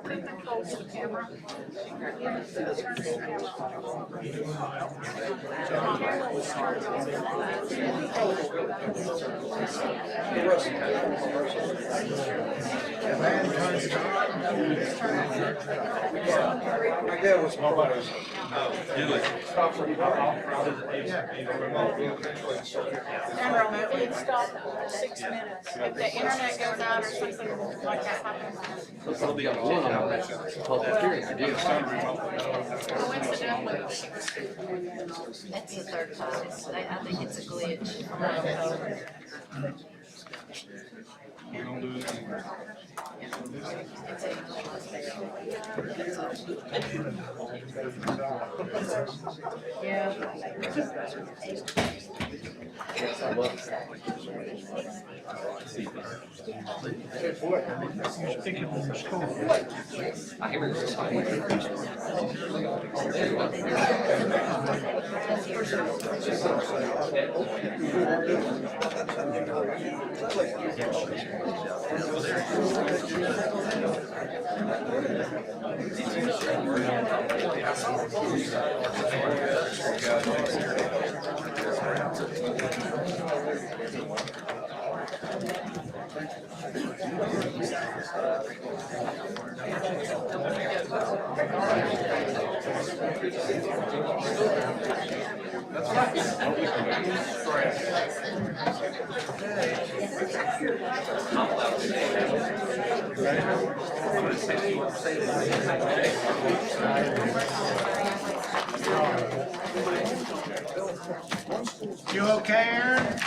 Who controls the camera? My dad was nobody. And remotely stop 6 minutes. If the internet goes out or something like that happens. It'll be on one public hearing to do. Coincidentally, That's the third time. I think it's a glitch. We don't do it anymore. yeah. I hear You okay, Aaron?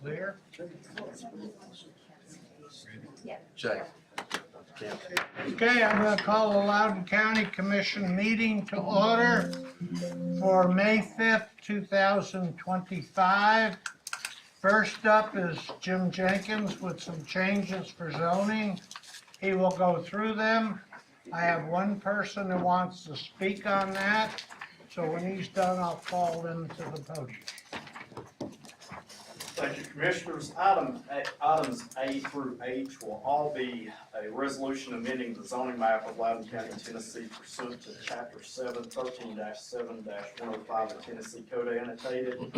Clear? Jay. Okay, I'm going to call the Loudon County Commission meeting to order for May 5th, 2025. First up is Jim Jenkins with some changes for zoning. He will go through them. I have one person who wants to speak on that, so when he's done, I'll call him to the podium. Thank you, Commissioners. Items A through H will all be a resolution amending the zoning map of Loudon County, Tennessee pursuant to Chapter 7, 13-7-105 of Tennessee Code Annotated.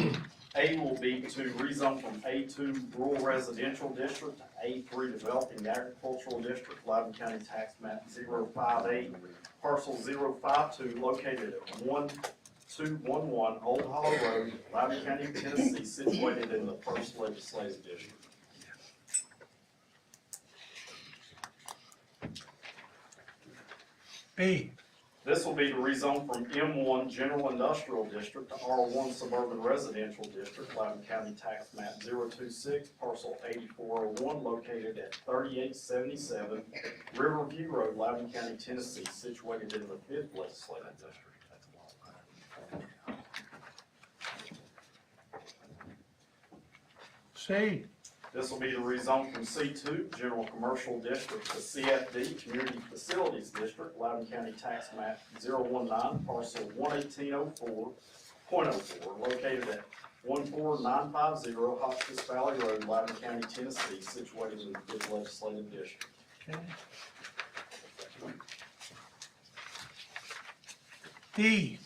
A will be to rezone from A2 Rural Residential District to A3 Developing Agricultural District, Loudon County Tax Map 058, Parcel 052, located at 1211 Old Hollow Road, Loudon County, Tennessee, situated in the 1st Legislative District. B. This will be to rezone from M1 General Industrial District to R1 Suburban Residential District, Loudon County Tax Map 026, Parcel 8401, located at 3877 Riverview Road, Loudon County, Tennessee, situated in the 5th Legislative District. C. This will be to rezone from C2 General Commercial District to CFD Community Facilities District, Loudon County Tax Map 019, Parcel 11804.04, located at 14950 Hotchkiss Valley Road, Loudon County, Tennessee, situated in the 5th Legislative District. Okay. D.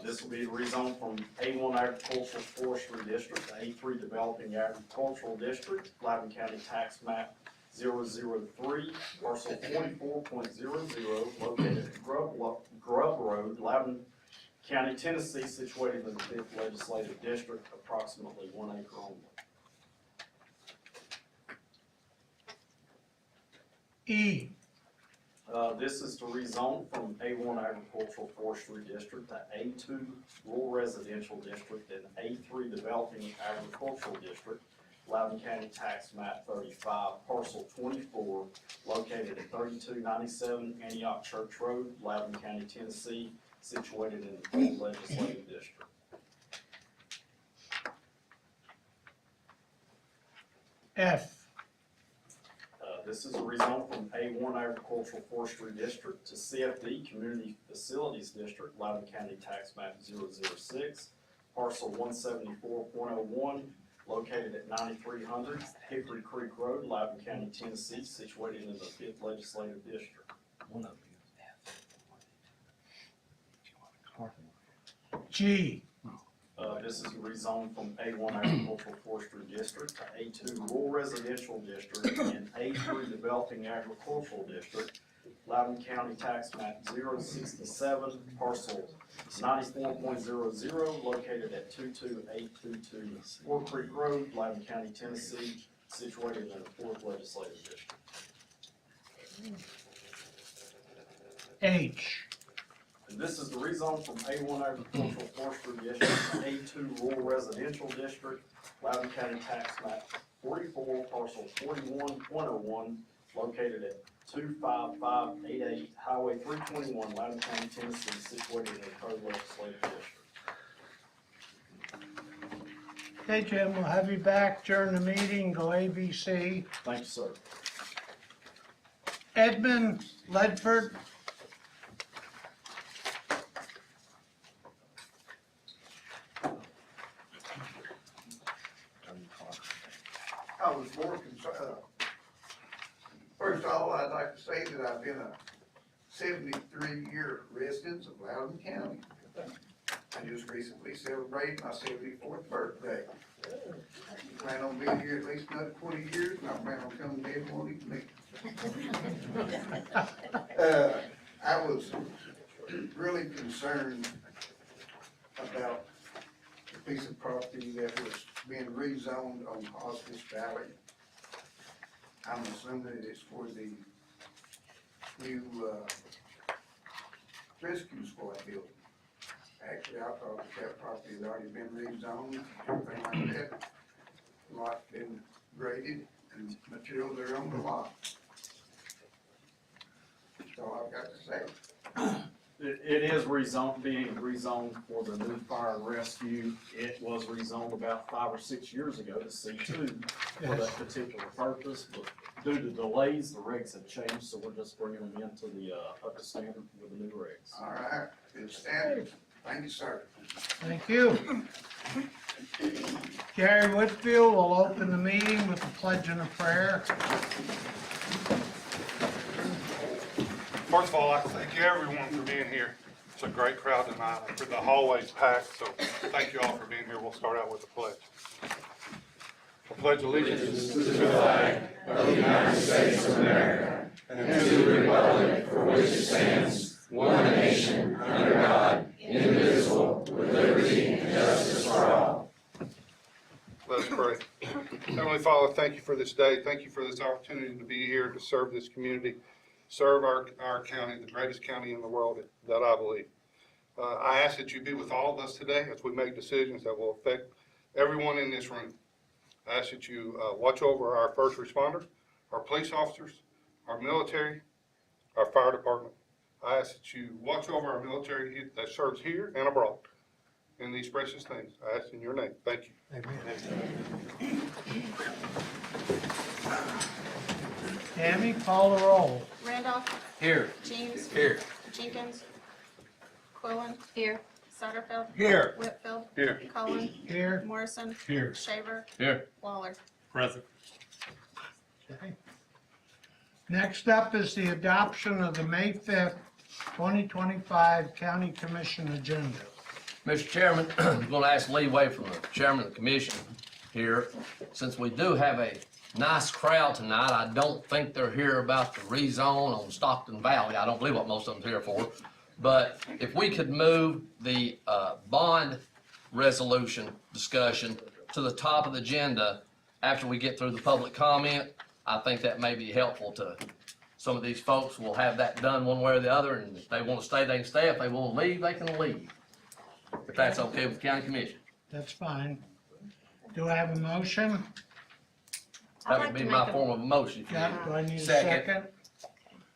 This will be rezoned from A1 Agricultural Forestry District to A3 Developing Agricultural District, Loudon County Tax Map 003, Parcel 44.00, located at Grub Road, Loudon County, Tennessee, situated in the 5th Legislative District, approximately 1 acre only. E. This is to rezone from A1 Agricultural Forestry District to A2 Rural Residential District and A3 Developing Agricultural District, Loudon County Tax Map 35, Parcel 24, located at 3297 Antioch Church Road, Loudon County, Tennessee, situated in the 4th Legislative District. F. This is a rezone from A1 Agricultural Forestry District to CFD Community Facilities District, Loudon County Tax Map 006, parcel 174.01, located at 9300 Hickory Creek Road, Loudon County, Tennessee, situated in the 5th Legislative District. G. This is a rezone from A1 Agricultural Forestry District to A2 Rural Residential District and A3 Developing Agricultural District, Loudon County Tax Map 067, parcel 94.00, located at 22822 Fore Creek Road, Loudon County, Tennessee, situated in the 4th Legislative District. H. And this is the rezone from A1 Agricultural Forestry District to A2 Rural Residential District, Loudon County Tax Map 44, parcel 41.01, located at 25588 Highway 321, Loudon County, Tennessee, situated in the 3rd Legislative District. Okay, Jim, we'll have you back during the meeting, go ABC. Thank you, sir. Edmund Ledford. I was more concerned, first of all, I'd like to say that I've been a 73-year resident of Loudon County. I just recently celebrated my 74th birthday. I plan on being here at least another 20 years, and I plan on coming dead won't eat me. I was really concerned about the piece of property that was being rezoned on Hospice Valley. I'm assuming that it's for the new, rescue squad building. Actually, I thought that property had already been rezoned, everything like that. Lot's been graded and materials are on the lot. That's all I've got to say. It is being rezoned for the new fire and rescue. It was rezoned about 5 or 6 years ago to C2 for that particular purpose, but due to delays, the regs have changed, so we're just bringing them into the, up to standard with the new regs. All right, good standard. Thank you, sir. Thank you. Gary Whitfield will open the meeting with a pledge and a prayer. First of all, I'd like to thank everyone for being here. It's a great crowd tonight. The hallway's packed, so thank you all for being here. We'll start out with the pledge. I pledge allegiance to the flag of the United States of America and to the republic for which it stands, one nation, under God, indivisible, with liberty and justice for all. Let's pray. Heavenly Father, thank you for this day. Thank you for this opportunity to be here to serve this community, serve our county, the greatest county in the world that I believe. I ask that you be with all of us today as we make decisions that will affect everyone in this room. I ask that you watch over our first responders, our police officers, our military, our fire department. I ask that you watch over our military that serves here and abroad in these precious things. I ask in your name. Thank you. Amen. Tammy, call the roll. Randolph, Here. James, Here. Jenkins, Quillen, Here. Satterfield, Here. Whitfield, Here. Cullen, Here. Morrison, Here. Shaver, Here. Waller. Present. Okay. Next up is the adoption of the May 5th, 2025 County Commission agenda. Mr. Chairman, I'm going to ask leeway from the chairman of the commission here. Since we do have a nice crowd tonight, I don't think they're here about the rezone on Stockton Valley. I don't believe what most of them's here for. But if we could move the bond resolution discussion to the top of the agenda after we get through the public comment, I think that may be helpful to some of these folks. We'll have that done one way or the other, and if they want to stay, they can stay. If they want to leave, they can leave. If that's okay with the county commission. That's fine. Do I have a motion? That would be my form of a motion. Do I need a Second. second?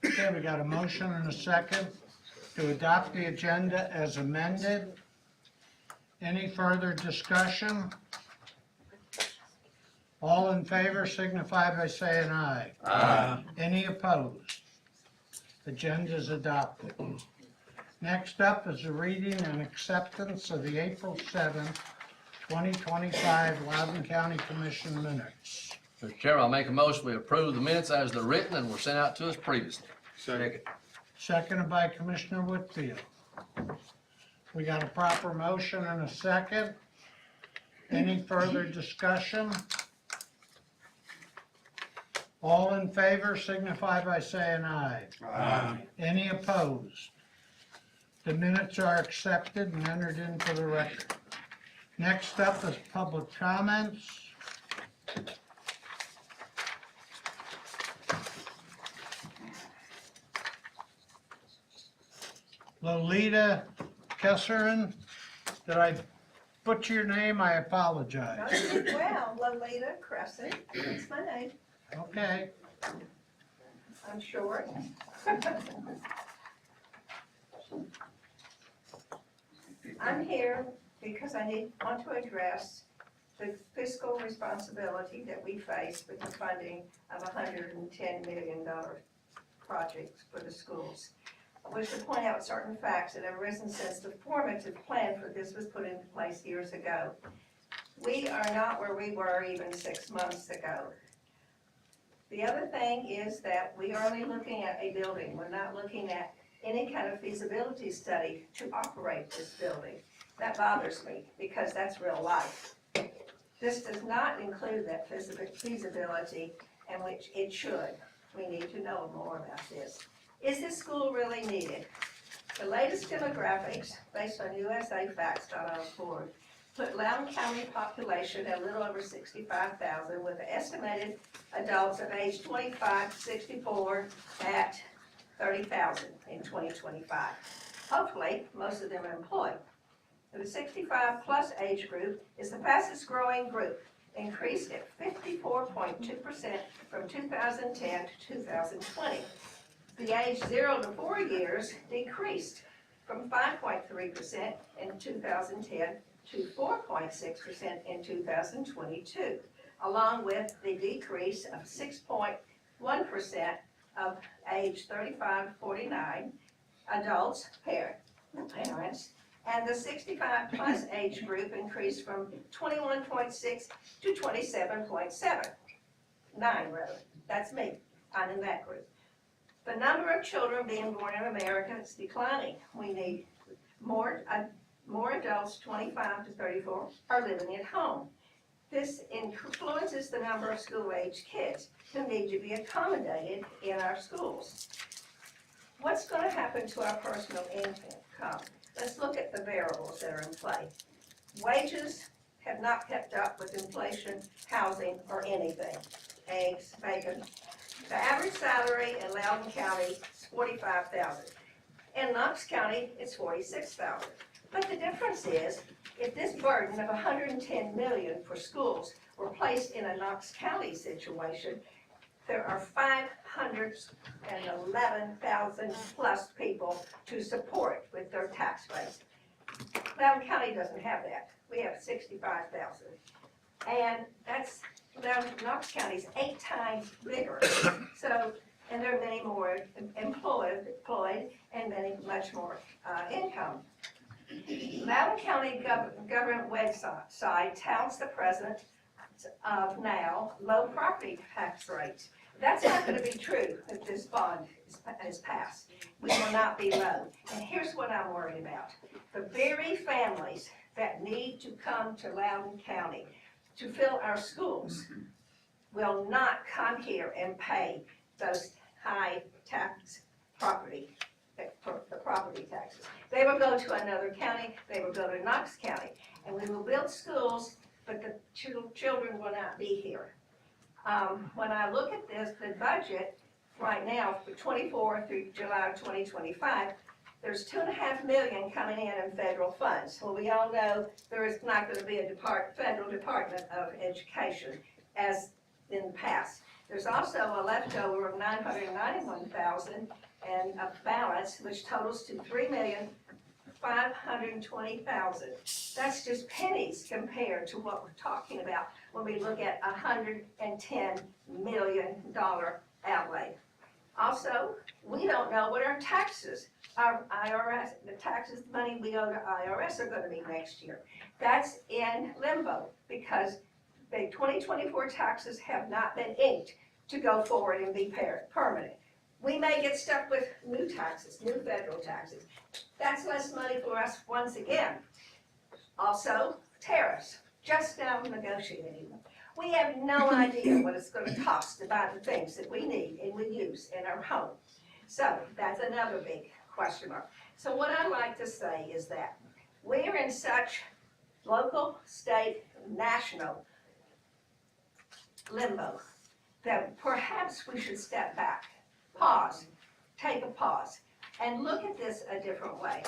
Okay, we got a motion and a second to adopt the agenda as amended. Any further discussion? All in favor signify by saying aye. Aye. Any opposed? Agenda is adopted. Next up is the reading and acceptance of the April 7th, 2025 Loudon County Commission minutes. Mr. Chairman, I'll make a motion, we approve the minutes as they're written and were sent out to us previously. Second. Seconded by Commissioner Whitfield. We got a proper motion and a second. Any further discussion? All in favor signify by saying aye. Aye. Any opposed? The minutes are accepted and entered into the record. Next up is public comments. Lolita Kesserin, did I butcher your name? I apologize. Well, Lolita Crescent, that's my name, Okay, I'm short. I'm here because I want to address the fiscal responsibility that we face with the funding of $110 million projects for the schools. I wish to point out certain facts that have arisen since the formative plan for this was put into place years ago. We are not where we were even 6 months ago. The other thing is that we are only looking at a building. We're not looking at any kind of feasibility study to operate this building. That bothers me because that's real life. This does not include that feasibility, and which it should. We need to know more about this. Is this school really needed? The latest demographics, based on usafacts.org, put Loudon County population at a little over 65,000, with the estimated adults of age 25 to 64 at 30,000 in 2025. Hopefully, most of them are employed. The 65 plus age group is the fastest growing group, increased at 54.2% from 2010 to 2020. The age 0 to 4 years decreased from 5.3% in 2010 to 4.6% in 2022, along with the decrease of 6.1% of age 35 to 49 adults, parents, and the 65 plus age group increased from 21.6 to 27.7. 9 rather, that's me, I'm in that group. The number of children being born in America is declining. We need more adults 25 to 34 are living at home. This influences the number of school-age kids who need to be accommodated in our schools. What's going to happen to our personal income? Let's look at the variables that are in play. Wages have not kept up with inflation, housing, or anything. Eggs, bacon. The average salary in Loudon County is $45,000. In Knox County, it's $46,000. But the difference is, if this burden of $110 million for schools were placed in a Knox County situation, there are 511,000 plus people to support with their tax base. Loudon County doesn't have that. We have 65,000. And that's, Knox County's 8 times bigger. So, and there are many more employed and many much more income. Loudon County government website touts the present of now low property tax rates. That's not going to be true if this bond is passed. We will not be low. And here's what I'm worried about. The very families that need to come to Loudon County to fill our schools will not come here and pay those high tax property, for the property taxes. They will go to another county, they will go to Knox County, and we will build schools, but the children will not be here. When I look at this, the budget right now for 24 through July 2025, there's $2.5 million coming in federal funds. Well, we all know there is not going to be a federal Department of Education as in the past. There's also a leftover of $991,000 and a balance which totals to $3,400,000 520,000. That's just pennies compared to what we're talking about when we look at $110 million outlay. Also, we don't know what our taxes, our IRS, the taxes, the money we owe to IRS are gonna be next year. That's in limbo because the 2024 taxes have not been inked to go forward and be permanent. We may get stuck with new taxes, new federal taxes. That's less money for us once again. Also, tariffs, just now negotiating them. We have no idea what it's gonna cost to buy the things that we need and we use in our home. So that's another big question mark. So what I'd like to say is that we're in such local, state, national limbo that perhaps we should step back, pause, take a pause, and look at this a different way.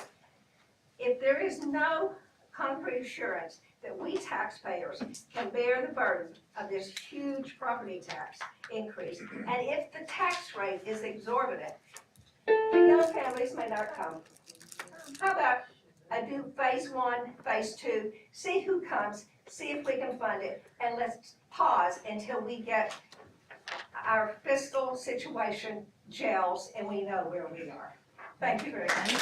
If there is no concrete assurance that we taxpayers can bear the burden of this huge property tax increase, and if the tax rate is exorbitant, the young families may not come. How about I do phase 1, phase 2, see who comes, see if we can fund it, and let's pause until we get our fiscal situation gels and we know where we are. Thank you very much.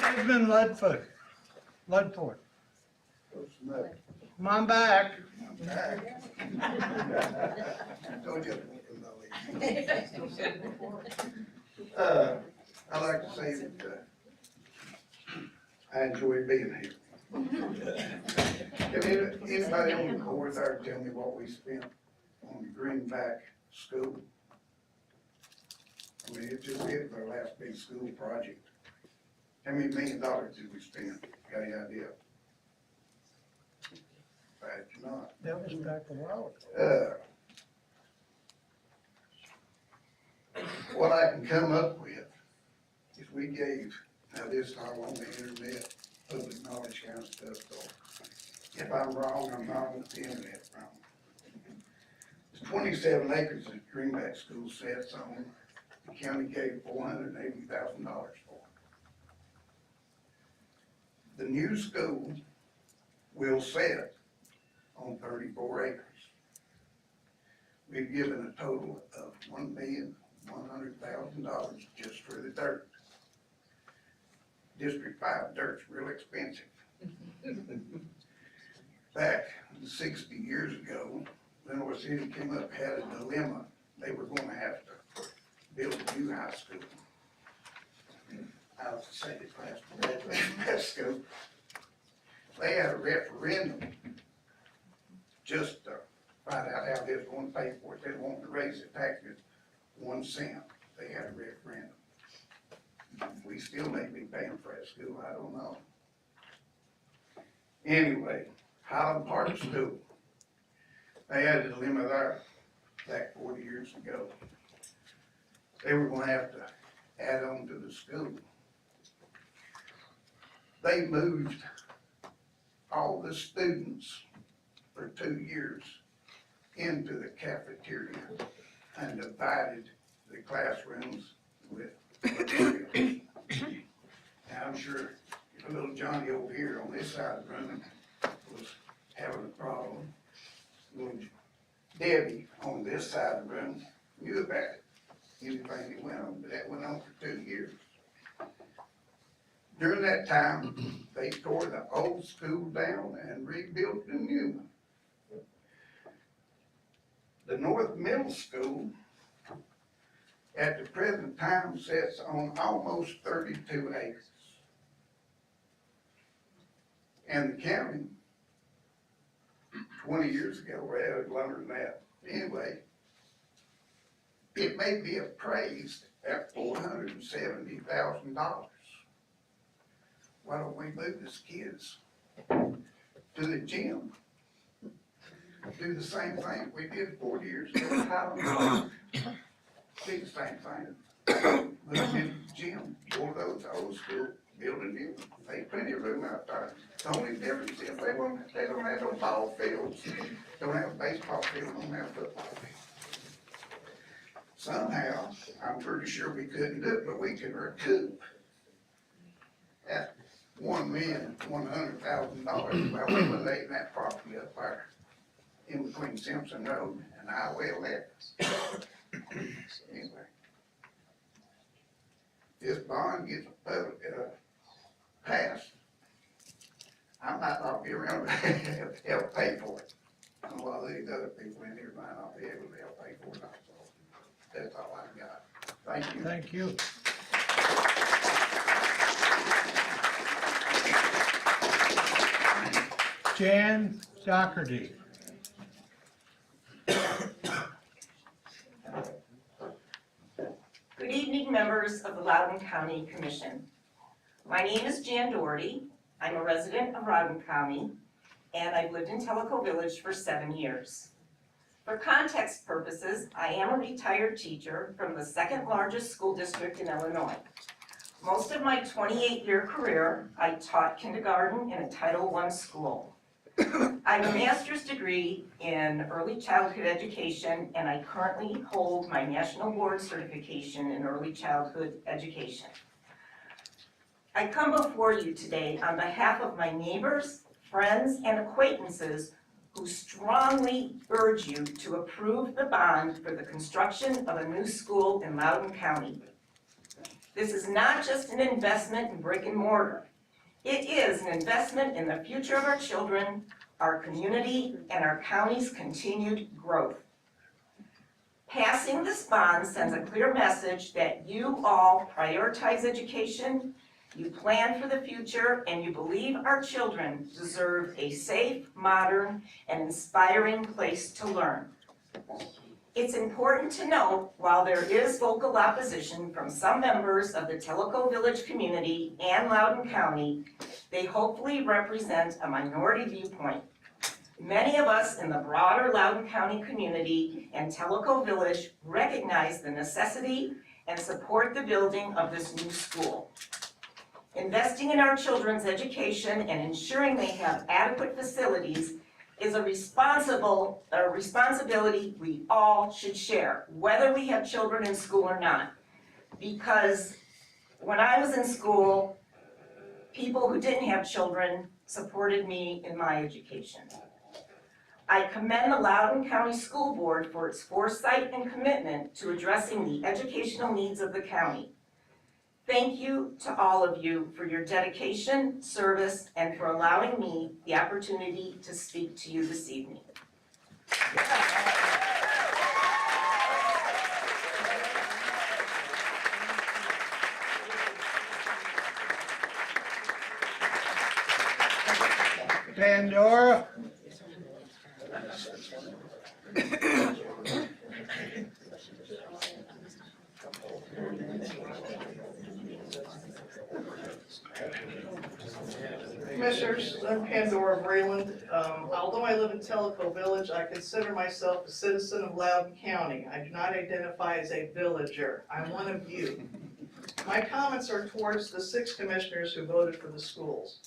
Edmund Ledford. Come on back. Told you I wasn't I'd like to say that, I enjoy being here. Can anybody on the board there tell me what we spent on the Greenback School? I mean, it just hit our last big school project. How many $1 million did we spend? Got any idea? Bad you not. That was back a while. What I can come up with is we gave, now this is all on the internet, public knowledge kind of stuff, so if I'm wrong, I'm wrong with the internet wrong. It's 27 acres that Greenback School sits on, the county gave $480,000 for. The new school will sit on 34 acres. We've given a total of $1,100,000 just for the dirt. District 5 dirt's real expensive. Back 60 years ago, Lenore City came up, had a dilemma. They were gonna have to build a new high school. I was the second class graduate from that school. They had a referendum just to find out how they was gonna pay for it. They wanted to raise the taxes 1 cent. They had a referendum. We still may be paying for that school, I don't know. Anyway, Highland Park School, they had a dilemma there back 40 years ago. They were gonna have to add on to the school. They moved all the students for 2 years into the cafeteria and divided the classrooms with materials. Now, I'm sure little Johnny over here on this side of the room was having a problem. Little Debbie on this side of the room knew about it. Anything that went on, but that went on for 2 years. During that time, they tore the old school down and rebuilt the new one. The North Middle School at the present time sits on almost 32 acres. And the county, 20 years ago, rather longer than that. Anyway, it may be appraised at $470,000. Why don't we move these kids to the gym? Do the same thing we did 40 years ago. Do the same thing. Move into the gym, go to those old school, build a new one. There's plenty of room out there. The only difference is they don't have no ball fields, don't have a baseball field, don't have a football field. somehow, I'm pretty sure we couldn't do it, but we could recoup that $1,100,000 by eliminating that property up there in between Simpson Road and Highway 11. Anyway. This bond gets passed, I might not be around to help pay for it. And a lot of these other people in here might not be able to help pay for it also. That's all I've got. Thank you. Thank you. Jan Doherty. Good evening, members of the Loudon County Commission. My name is Jan Doherty. I'm a resident of Loudon County, and I've lived in Tellico Village for 7 years. For context purposes, I am a retired teacher from the second largest school district in Illinois. Most of my 28-year career, I taught kindergarten in a Title I school. I have a master's degree in early childhood education, and I currently hold my national board certification in early childhood education. I come before you today on behalf of my neighbors, friends, and acquaintances who strongly urge you to approve the bond for the construction of a new school in Loudon County. This is not just an investment in brick and mortar. It is an investment in the future of our children, our community, and our county's continued growth. Passing this bond sends a clear message that you all prioritize education, you plan for the future, and you believe our children deserve a safe, modern, and inspiring place to learn. It's important to note, while there is vocal opposition from some members of the Tellico Village community and Loudon County, they hopefully represent a minority viewpoint. Many of us in the broader Loudon County community and Tellico Village recognize the necessity and support the building of this new school. Investing in our children's education and ensuring they have adequate facilities is a responsibility we all should share, whether we have children in school or not. Because when I was in school, people who didn't have children supported me in my education. I commend the Loudon County School Board for its foresight and commitment to addressing the educational needs of the county. Thank you to all of you for your dedication, service, and for allowing me the opportunity to speak to you this evening. Pandora. Commissioners, I'm Pandora Breland. Although I live in Tellico Village, I consider myself a citizen of Loudon County. I do not identify as a villager. I'm one of you. My comments are towards the 6 commissioners who voted for the schools.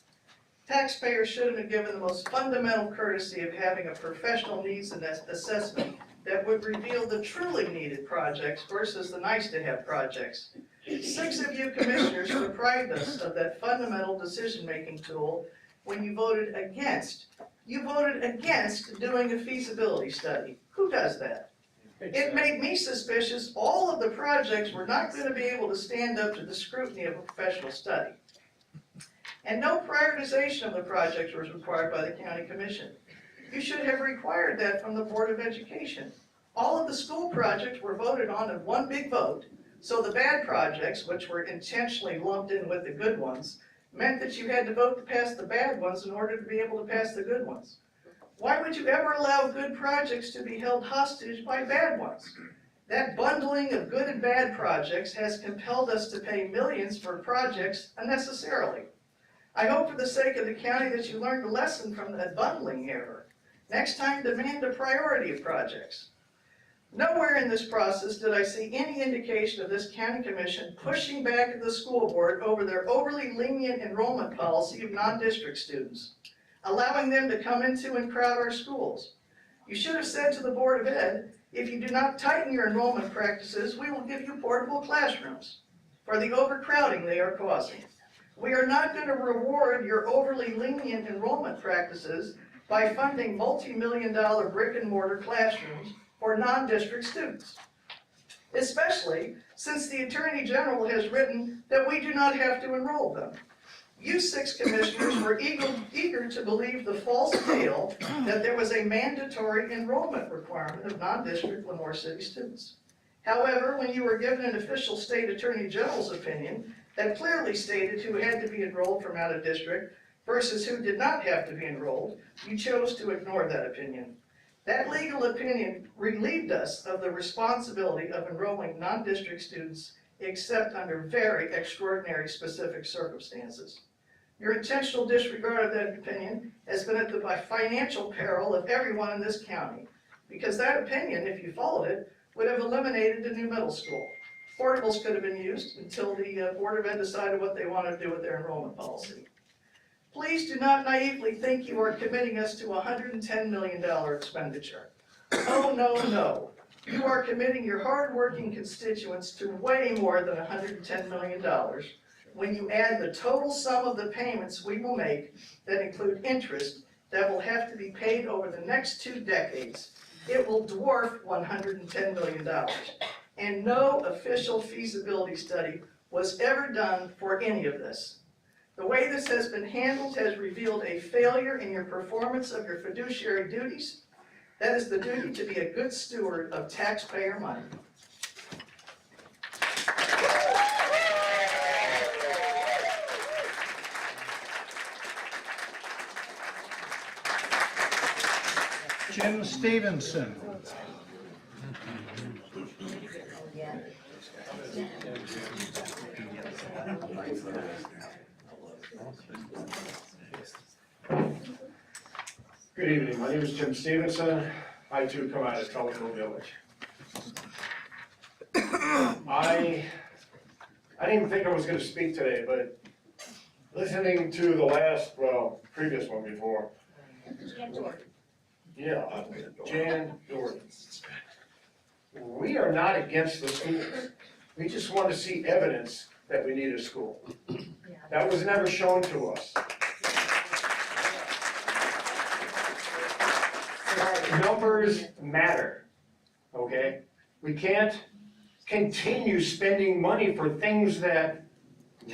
Taxpayers should have been given the most fundamental courtesy of having a professional needs assessment that would reveal the truly needed projects versus the nice-to-have projects. 6 of you commissioners deprived us of that fundamental decision-making tool when you voted against. You voted against doing a feasibility study. Who does that? It made me suspicious all of the projects were not going to be able to stand up to the scrutiny of a professional study. And no prioritization of the projects was required by the county commission. You should have required that from the Board of Education. All of the school projects were voted on in one big vote, so the bad projects, which were intentionally lumped in with the good ones, meant that you had to vote to pass the bad ones in order to be able to pass the good ones. Why would you ever allow good projects to be held hostage by bad ones? That bundling of good and bad projects has compelled us to pay millions for projects unnecessarily. I hope for the sake of the county that you learned a lesson from that bundling error. Next time, demand a priority of projects. Nowhere in this process did I see any indication of this county commission pushing back at the school board over their overly lenient enrollment policy of non-district students, allowing them to come into and crowd our schools. You should have said to the Board of Ed, If you do not tighten your enrollment practices, we will give you portable classrooms for the overcrowding they are causing. We are not going to reward your overly lenient enrollment practices by funding multi-million-dollar brick and mortar classrooms for non-district students. Especially since the Attorney General has written that we do not have to enroll them. You 6 commissioners were eager to believe the false tale that there was a mandatory enrollment requirement of non-district Lemoore City students. However, when you were given an official state attorney general's opinion that clearly stated who had to be enrolled from out of district versus who did not have to be enrolled, you chose to ignore that opinion. That legal opinion relieved us of the responsibility of enrolling non-district students except under very extraordinary specific circumstances. Your intentional disregard of that opinion has been at the financial peril of everyone in this county, because that opinion, if you followed it, would have eliminated the new middle school. Portables could have been used until the Board of Ed decided what they wanted to do with their enrollment policy. Please do not naively think you are committing us to a $110 million expenditure. Oh, no, no. You are committing your hardworking constituents to way more than $110 million when you add the total sum of the payments we will make that include interest that will have to be paid over the next 2 decades. It will dwarf $110 million. And no official feasibility study was ever done for any of this. The way this has been handled has revealed a failure in your performance of your fiduciary duties. That is the duty to be a good steward of taxpayer money. Jim Stevenson. Good evening, my name is Jim Stevenson. I too come out of Tellico Village. I didn't even think I was going to speak today, but listening to the previous one before. Yeah, Jan Jordan. We are not against the schools. We just want to see evidence that we need a school. That was never shown to us. Numbers matter, okay? We can't continue spending money for things that,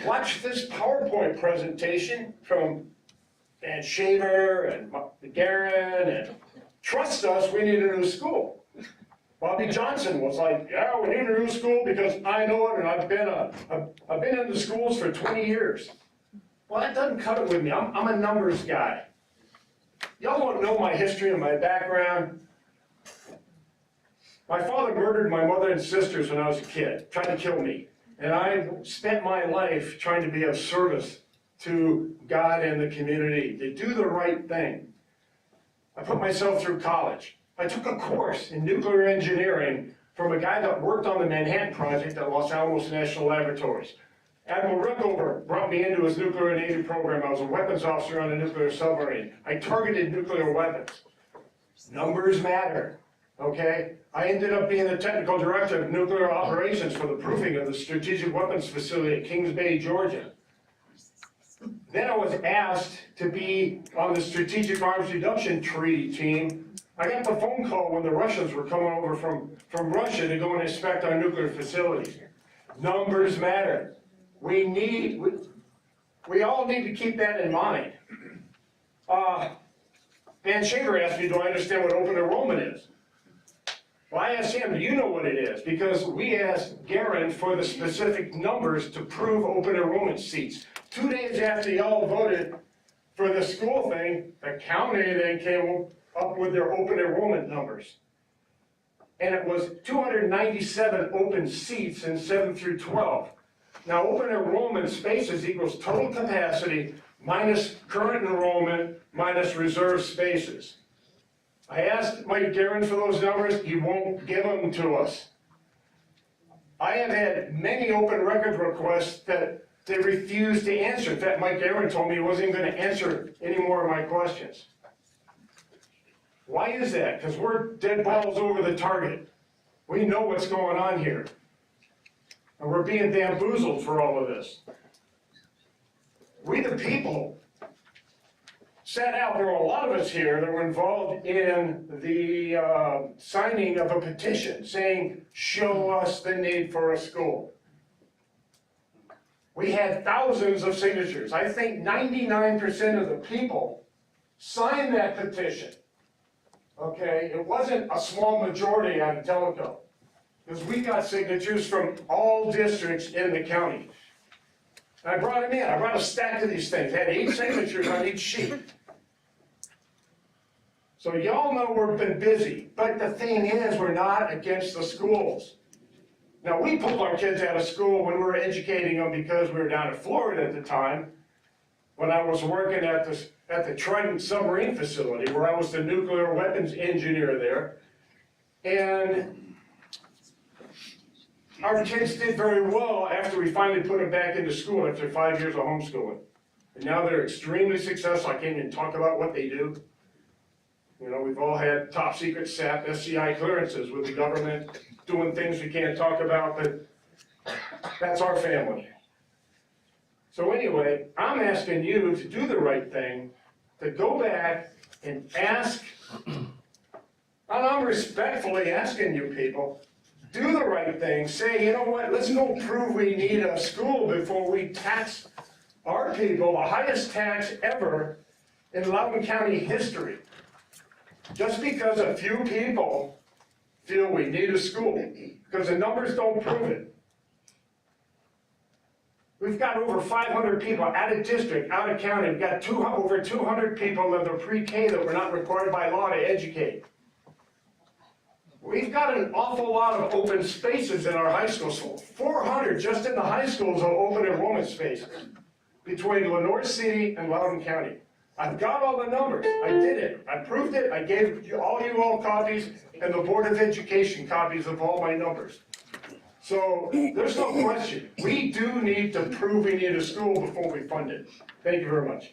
watch this PowerPoint presentation from Dan Shaver and Garen, and trust us, we need a new school. Bobby Johnson was like, yeah, we need a new school because I know it and I've been in the schools for 20 years. Well, that doesn't cut it with me. I'm a numbers guy. Y'all don't know my history and my background. My father murdered my mother and sisters when I was a kid, tried to kill me. And I spent my life trying to be of service to God and the community, to do the right thing. I put myself through college. I took a course in nuclear engineering from a guy that worked on the Manhattan Project at Los Alamos National Laboratories. Admiral Rickover brought me into his nuclear Navy program. I was a weapons officer on a nuclear submarine. I targeted nuclear weapons. Numbers matter, okay? I ended up being the technical director of nuclear operations for the proofing of the strategic weapons facility at Kings Bay, Georgia. Then I was asked to be on the Strategic Arms Reduction Treaty team. I got the phone call when the Russians were coming over from Russia to go and inspect our nuclear facilities. Numbers matter. We all need to keep that in mind. Dan Shaver asked me, do I understand what open enrollment is? Well, I asked him, do you know what it is? Because we asked Garen for the specific numbers to prove open enrollment seats. 2 days after y'all voted for the school thing, the county then came up with their open enrollment numbers. And it was 297 open seats in 7 through 12. Now, open enrollment spaces equals total capacity minus current enrollment minus reserve spaces. I asked Mike Garen for those numbers, he won't give them to us. I have had many open record requests that they refused to answer. In fact, Mike Garen told me he wasn't even going to answer any more of my questions. Why is that? Because we're dead balls over the target. We know what's going on here. And we're being bamboozled for all of this. We the people sat out, there were a lot of us here that were involved in the signing of a petition saying, show us the need for a school. We had thousands of signatures. I think 99% of the people signed that petition. Okay, it wasn't a small majority out of Tellico, because we got signatures from all districts in the county. And I brought them in, I brought a stack of these things, had 8 signatures on each sheet. So y'all know we've been busy, but the thing is, we're not against the schools. Now, we pulled our kids out of school when we were educating them because we were down in Florida at the time, when I was working at the Trident submarine facility, where I was the nuclear weapons engineer there. And our kids did very well after we finally put them back into school after 5 years of homeschooling. And now they're extremely successful. I can't even talk about what they do. You know, we've all had top secret SAP, SCI clearances with the government, doing things we can't talk about, but that's our family. So anyway, I'm asking you to do the right thing, to go back and ask, and I'm respectfully asking you people, do the right thing, say, you know what, let's go prove we need a school before we tax our people, the highest tax ever in Loudon County history. Just because a few people feel we need a school, because the numbers don't prove it. We've got over 500 people out of district, out of county. We've got over 200 people in the pre-K that we're not required by law to educate. We've got an awful lot of open spaces in our high schools. 400 just in the high schools of open enrollment spaces between Lenoir City and Loudon County. I've got all the numbers. I did it. I proved it. I gave you all copies and the Board of Education copies of all my numbers. So there's no question. We do need to prove we need a school before we fund it. Thank you very much.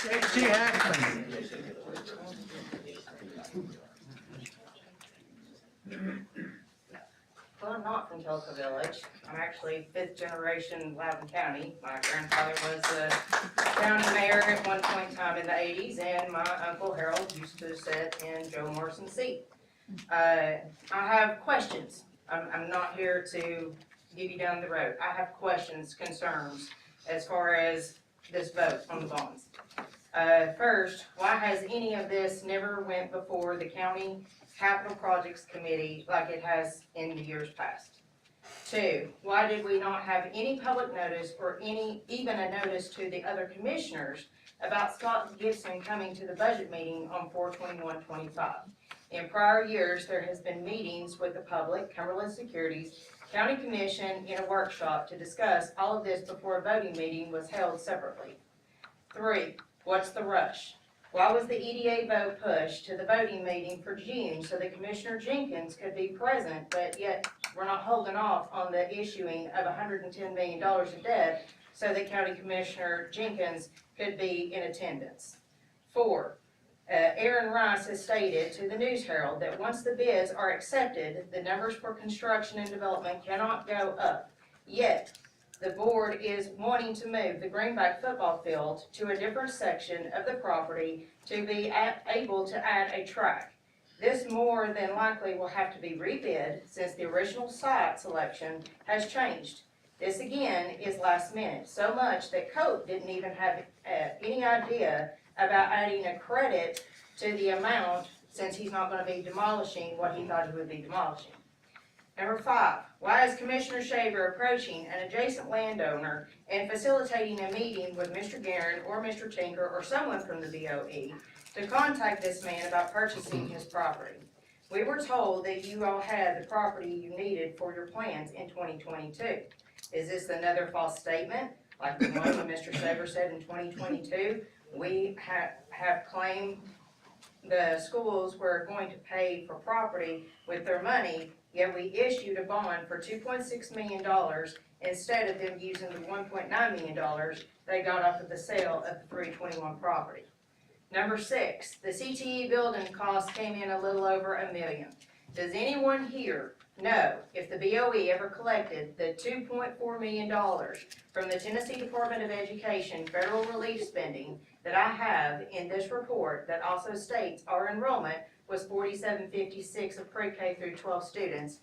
J.C. Hackman. Well, I'm not from Tellico Village. I'm actually 5th generation Loudon County. My grandfather was the county mayor at one point in time in the 80s, and my uncle Harold used to sit in Joe Morrison's seat. I have questions. I'm not here to give you down the road. I have questions, concerns, as far as this vote on the bonds. First, why has any of this never went before the County Capital Projects Committee like it has in the years past? 2, why did we not have any public notice or even a notice to the other commissioners about Scott Gibson coming to the budget meeting on 4/21/25? In prior years, there has been meetings with the public, Cumberland Securities, County Commission in a workshop to discuss all of this before a voting meeting was held separately. 3, what's the rush? Why was the EDA vote pushed to the voting meeting for June so that Commissioner Jenkins could be present, but yet we're not holding off on the issuing of $110 million of debt so that County Commissioner Jenkins could be in attendance? 4, Aaron Rice has stated to the News Herald that once the bids are accepted, the numbers for construction and development cannot go up. Yet, the board is wanting to move the Greenback football field to a different section of the property to be able to add a track. This more than likely will have to be rebid since the original site selection has changed. This again is last minute, so much that Cope didn't even have any idea about adding a credit to the amount since he's not going to be demolishing what he thought he would be demolishing. Number 5, why is Commissioner Shaver approaching an adjacent landowner and facilitating a meeting with Mr. Guerin or Mr. Tinker or someone from the BOE to contact this man about purchasing his property? We were told that you all had the property you needed for your plans in 2022. Is this another false statement, like the one that Mr. Shaver said in 2022? We have claimed the schools were going to pay for property with their money, yet we issued a bond for $2.6 million instead of them using the $1.9 million they got off of the sale of the 321 property. Number 6, the CTE building cost came in a little over $1 million. Does anyone here know if the BOE ever collected the $2.4 million from the Tennessee Department of Education federal relief spending that I have in this report that also states our enrollment was 4756 of pre-K through 12 students,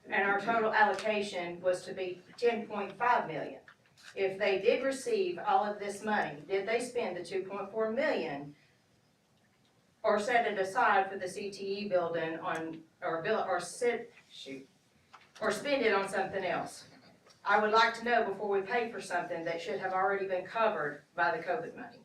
and our total allocation was to be 10.5 million. If they did receive all of this money, did they spend the 2.4 million or set it aside for the CTE building on, or spend it on something else? I would like to know before we pay for something that should have already been covered by the COVID money.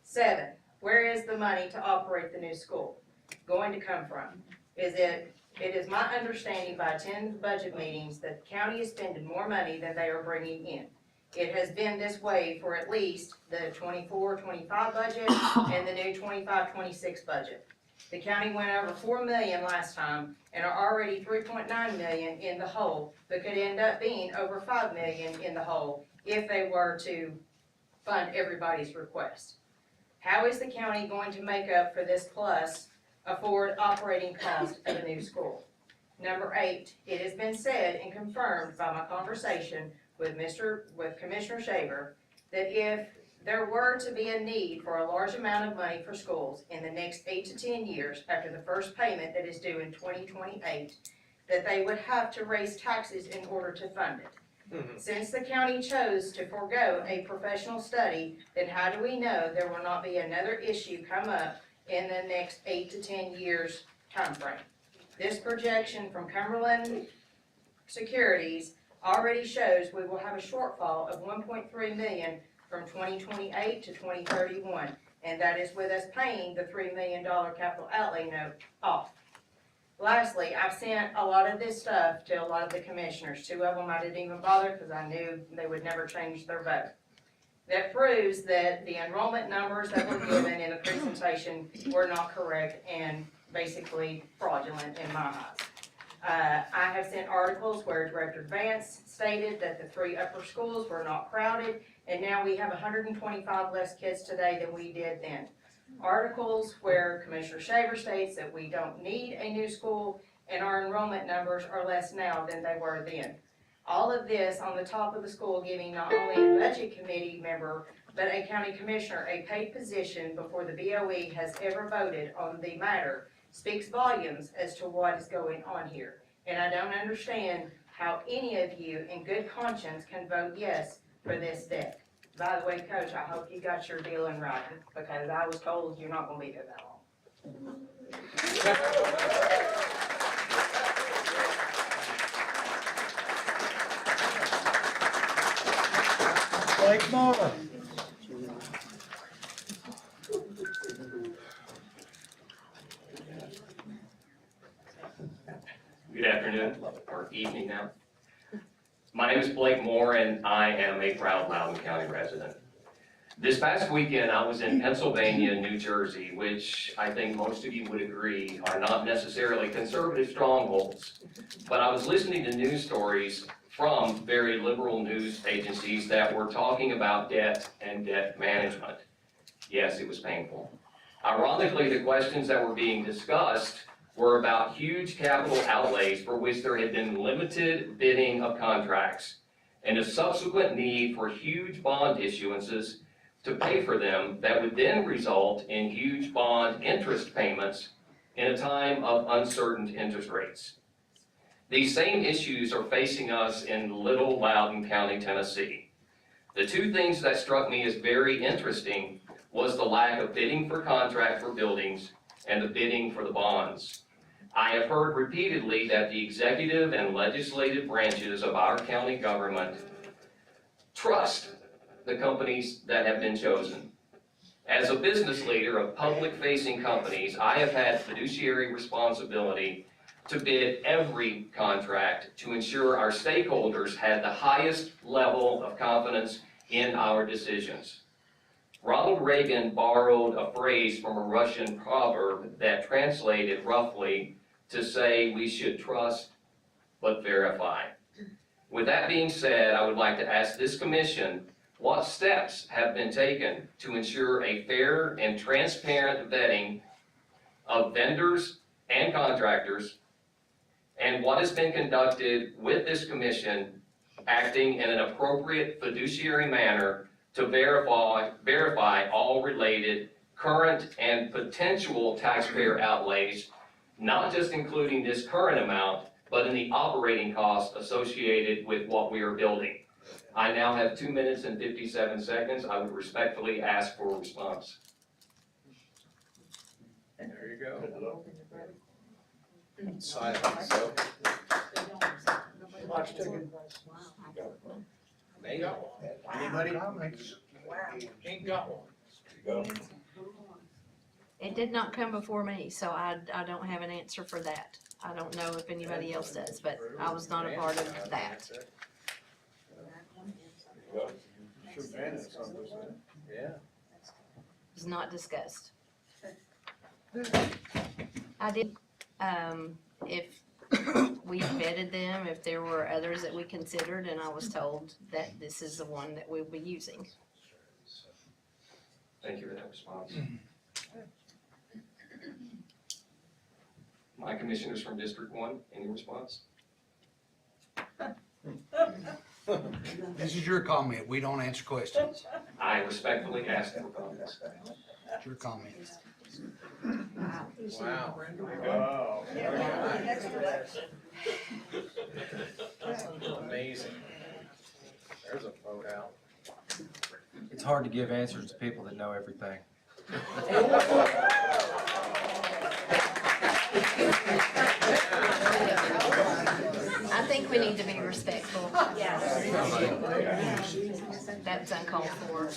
7, where is the money to operate the new school going to come from? It is my understanding by attending the budget meetings that the county is spending more money than they are bringing in. It has been this way for at least the 24-25 budget and the new 25-26 budget. The county went over $4 million last time and are already $3.9 million in the hole, but could end up being over $5 million in the hole if they were to fund everybody's request. How is the county going to make up for this plus afford operating cost of a new school? Number 8, it has been said and confirmed by my conversation with Commissioner Shaver that if there were to be a need for a large amount of money for schools in the next 8 to 10 years after the first payment that is due in 2028, that they would have to raise taxes in order to fund it. Since the county chose to forego a professional study, then how do we know there will not be another issue come up in the next 8 to 10 years time frame? This projection from Cumberland Securities already shows we will have a shortfall of 1.3 million from 2028 to 2031, and that is with us paying the $3 million capital outlay note off. Lastly, I've sent a lot of this stuff to a lot of the commissioners. 2 of them I didn't even bother because I knew they would never change their vote. That proves that the enrollment numbers that were given in the presentation were not correct and basically fraudulent in my eyes. I have sent articles where Director Vance stated that the 3 upper schools were not crowded, and now we have 125 less kids today than we did then. Articles where Commissioner Shaver states that we don't need a new school, and our enrollment numbers are less now than they were then. All of this on the top of the school giving not only a budget committee member, but a county commissioner a paid position before the BOE has ever voted on the matter speaks volumes as to what is going on here. And I don't understand how any of you in good conscience can vote yes for this debt. By the way, Coach, I hope you got your deal in writing, because I was told you're not gonna be there that long. Blake Moore. Good afternoon, or evening now. My name is Blake Moore, and I am a proud Loudon County resident. This past weekend, I was in Pennsylvania and New Jersey, which I think most of you would agree are not necessarily conservative strongholds. But I was listening to news stories from very liberal news agencies that were talking about debt and debt management. Yes, it was painful. Ironically, the questions that were being discussed were about huge capital outlays for which there had been limited bidding of contracts and a subsequent need for huge bond issuances to pay for them that would then result in huge bond interest payments in a time of uncertain interest rates. These same issues are facing us in little Loudon County, Tennessee. The 2 things that struck me as very interesting was the lack of bidding for contract for buildings and the bidding for the bonds. I have heard repeatedly that the executive and legislative branches of our county government trust the companies that have been chosen. As a business leader of public-facing companies, I have had fiduciary responsibility to bid every contract to ensure our stakeholders had the highest level of confidence in our decisions. Ronald Reagan borrowed a phrase from a Russian proverb that translated roughly to say we should trust but verify. With that being said, I would like to ask this commission what steps have been taken to ensure a fair and transparent vetting of vendors and contractors, and what has been conducted with this commission acting in an appropriate fiduciary manner to verify all related current and potential taxpayer outlays, not just including this current amount, but in the operating costs associated with what we are building. I now have 2 minutes and 57 seconds. I would respectfully ask for a response. There you go. Silence. Anybody? Comments? Ain't got one. It did not come before me, so I don't have an answer for that. I don't know if anybody else does, but I was not a part of that. Yeah. It was not discussed. I did, if we vetted them, if there were others that we considered, and I was told that this is the one that we'll be using. Thank you for that response. My commissioners from District 1, any response? This is your comment. We don't answer questions. I respectfully ask for comments. It's your comment. Wow. Amazing. There's a vote out. It's hard to give answers to people that know everything. I think we need to be respectful. That's uncalled for.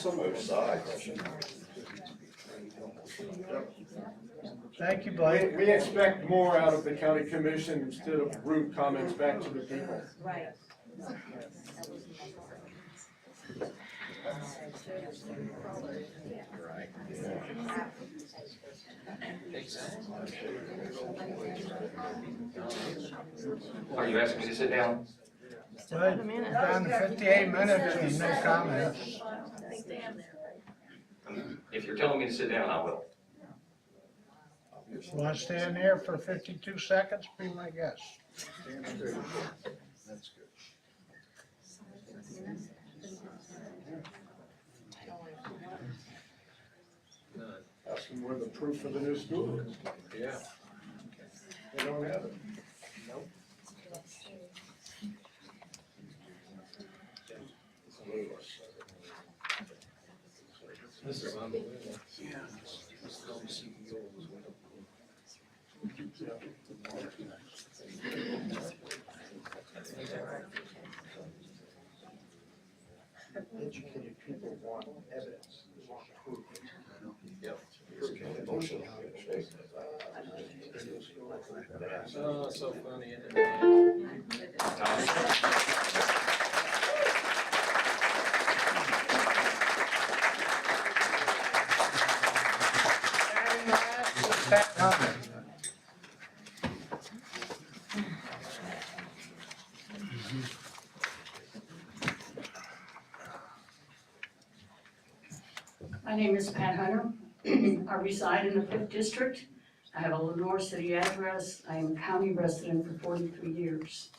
Thank you, Blake. We expect more out of the county commission instead of rude comments back to the people. Right. Are you asking me to sit down? Good. Down to 58 minutes and no comments. If you're telling me to sit down, I will. Want to stand there for 52 seconds? Be my guest. That's good. Ask them where the proof of the new school is. Yeah. They don't have it. This is unbelievable. Educated people want evidence, want proof. Yep. Oh, so funny, isn't it? Pat Hunter. My name is Pat Hunter. I reside in the 5th District. I have a Lenore City address. I am a county resident for 43 years.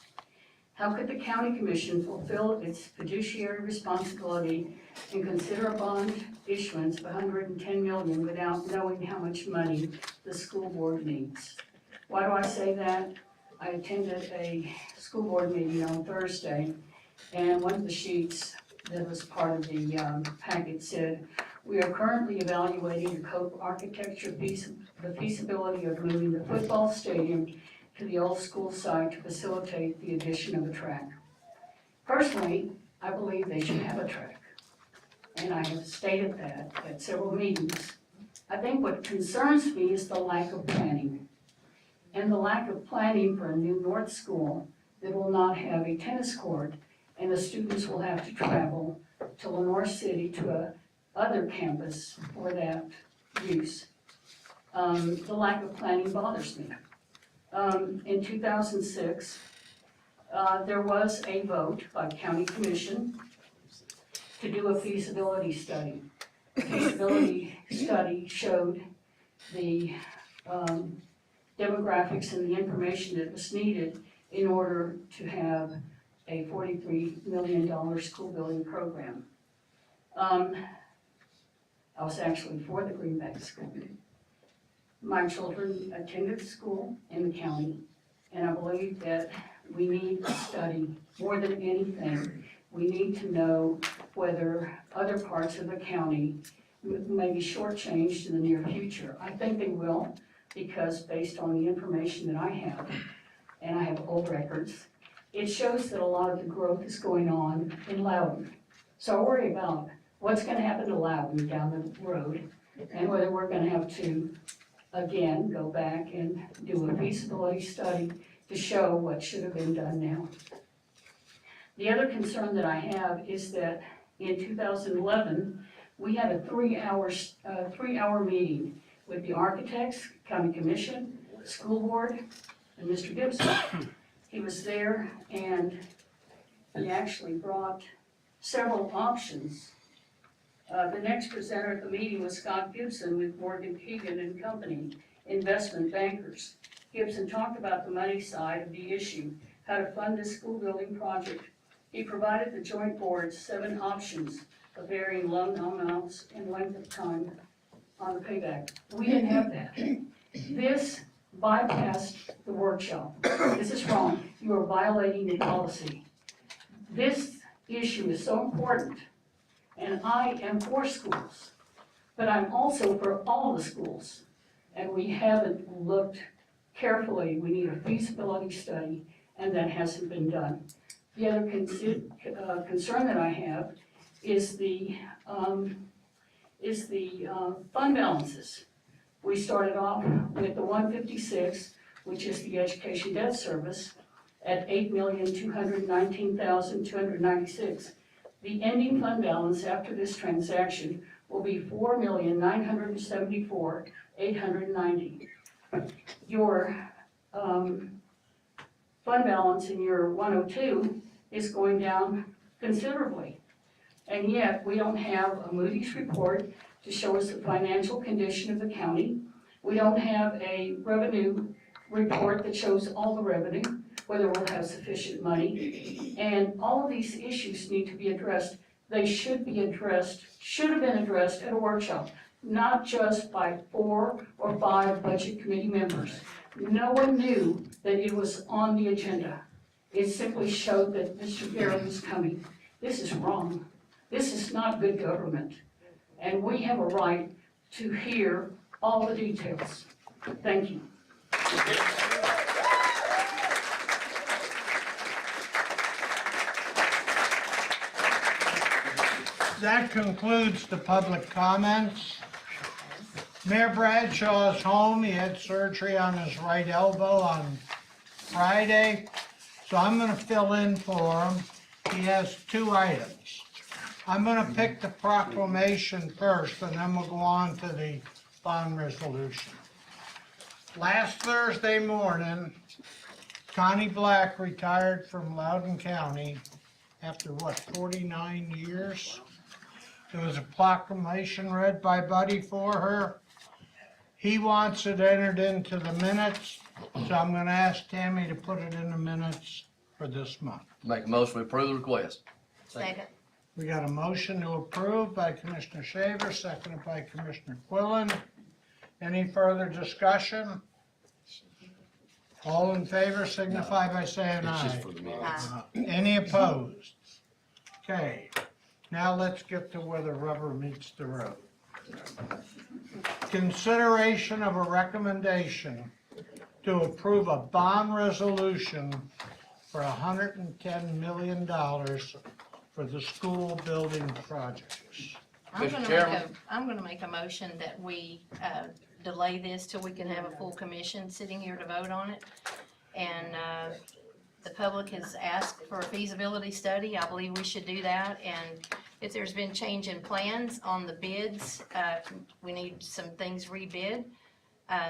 How could the county commission fulfill its fiduciary responsibility and consider a bond issuance of $110 million without knowing how much money the school board needs? Why do I say that? I attended a school board meeting on Thursday, and one of the sheets that was part of the packet said, "We are currently evaluating the Cope architecture the feasibility of moving the football stadium to the old school site to facilitate the addition of a track." Personally, I believe they should have a track, and I have stated that at several meetings. I think what concerns me is the lack of planning, and the lack of planning for a new north school that will not have a tennis court, and the students will have to travel to Lenore City to a other campus for that use. The lack of planning bothers me. In 2006, there was a vote by county commission to do a feasibility study. The feasibility study showed the demographics and the information that was needed in order to have a $43 million school building program. I was actually for the Greenback School. My children attended school in the county, and I believe that we need to study more than anything. We need to know whether other parts of the county may be shortchanged in the near future. I think they will, because based on the information that I have, and I have old records, it shows that a lot of the growth is going on in Loudon. So I worry about what's gonna happen to Loudon down the road, and whether we're gonna have to, again, go back and do a feasibility study to show what should have been done now. The other concern that I have is that in 2011, we had a three-hour meeting with the architects, county commission, school board, and Mr. Gibson. He was there, and he actually brought several options. The next presenter at the meeting was Scott Gibson with Morgan Keegan and Company, investment bankers. Gibson talked about the money side of the issue, how to fund this school building project. He provided the joint board 7 options of varying loan amounts and length of time on the payback. We didn't have that. This bypassed the workshop. This is wrong. You are violating the policy. This issue is so important, and I am for schools, but I'm also for all the schools, and we haven't looked carefully. We need a feasibility study, and that hasn't been done. The other concern that I have is the fund balances. We started off with the 156, which is the education debt service, at $8,219,296. The ending fund balance after this transaction will be $4,974,890. Your fund balance in your 102 is going down considerably. And yet, we don't have a Moody's report to show us the financial condition of the county. We don't have a revenue report that shows all the revenue, whether we'll have sufficient money. And all of these issues need to be addressed. They should be addressed, should have been addressed at a workshop, not just by 4 or 5 budget committee members. No one knew that it was on the agenda. It simply showed that Mr. Garrett was coming. This is wrong. This is not good government. And we have a right to hear all the details. Thank you. That concludes the public comments. Mayor Bradshaw is home. He had surgery on his right elbow on Friday, so I'm gonna fill in for him. He has 2 items. I'm gonna pick the proclamation first, and then we'll go on to the bond resolution. Last Thursday morning, Connie Black retired from Loudon County after, 49 years? There was a proclamation read by Buddy for her. He wants it entered into the minutes, so I'm gonna ask Tammy to put it in the minutes for this month. Make a motion to approve the request. Second. We got a motion to approve by Commissioner Shaver, seconded by Commissioner Quillen. Any further discussion? All in favor signify by saying It's just aye. for the minutes. Any opposed? Okay, now let's get to where the rubber meets the road. Consideration of a recommendation to approve a bond resolution for $110 million for the school building projects. Mr. Chairman? I'm gonna make a motion that we delay this till we can have a full commission sitting here to vote on it. And the public has asked for a feasibility study. I believe we should do that. And if there's been change in plans on the bids, we need some things rebid.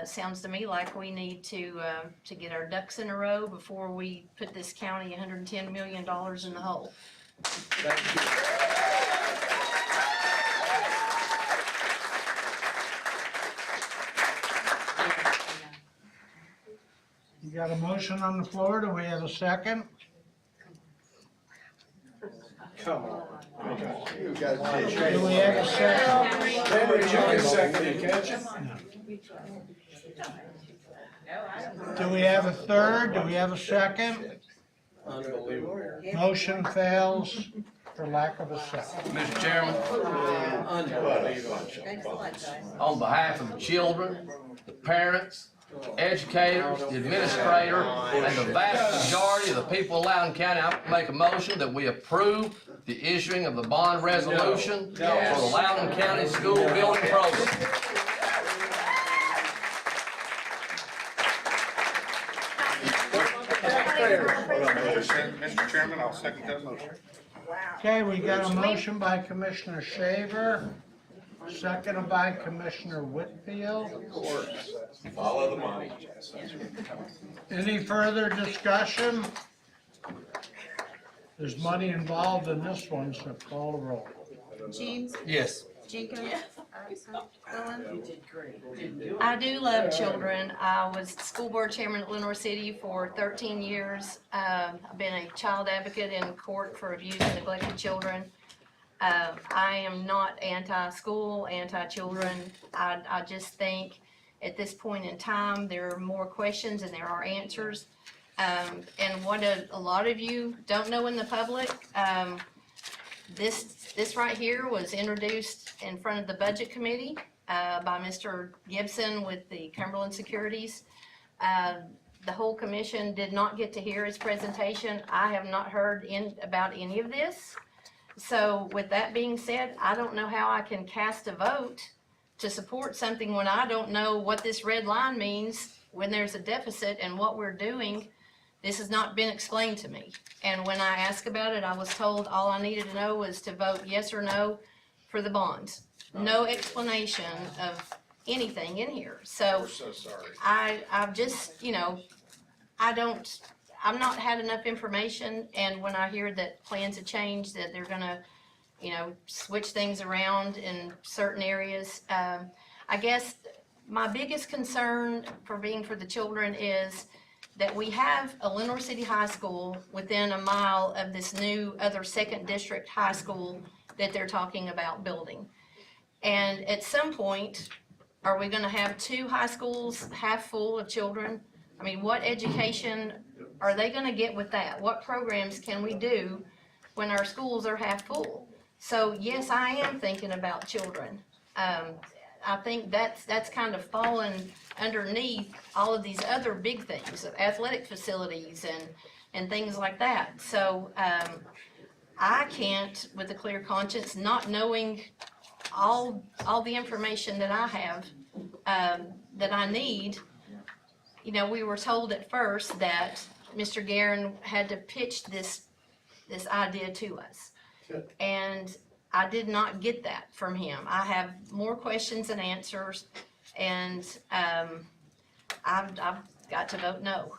Sounds to me like we need to get our ducks in a row before we put this county $110 million in the hole. You got a motion on the floor, do we have a second? Come on. Do we have a second? Henry, you can second it, can't you? Do we have a third, do we have a second? Unbelievable. Motion fails for lack of a second. Mr. Chairman, Unbelievable. on behalf of the children, the parents, educators, the administrator, and the vast majority of the people of Loudon County, I make a motion that we approve the issuing of the bond resolution for the Loudon County School Building Program. Mr. Chairman, I'll second that motion. Okay, we got a motion by Commissioner Shaver, seconded by Commissioner Whitfield. Of course. Follow the money. Any further discussion? There's money involved in this one, so call the roll. James, Yes. Jenkins, Quillen, I do love children. I was school board chairman at Lenore City for 13 years. I've been a child advocate in court for abused and neglected children. I am not anti-school, anti-children. I just think at this point in time, there are more questions than there are answers. And what a lot of you don't know in the public, this right here was introduced in front of the budget committee by Mr. Gibson with the Cumberland Securities. The whole commission did not get to hear his presentation. I have not heard about any of this. So with that being said, I don't know how I can cast a vote to support something when I don't know what this red line means when there's a deficit and what we're doing. This has not been explained to me. And when I asked about it, I was told all I needed to know was to vote yes or no for the bonds. No explanation of anything in here. So We're so sorry. I've just, I've not had enough information, and when I hear that plans have changed, that they're gonna, switch things around in certain areas, I guess my biggest concern for the children is that we have a Lenore City High School within a mile of this new other second district high school that they're talking about building. And at some point, are we gonna have two high schools half full of children? I mean, what education are they gonna get with that? What programs can we do when our schools are half full? So yes, I am thinking about children. I think that's kind of fallen underneath all of these other big things, athletic facilities and things like that. So I can't, with a clear conscience, not knowing all the information that I have, that I need. We were told at first that Mr. Guerin had to pitch this idea to us. And I did not get that from him. I have more questions than answers, and I've got to vote no.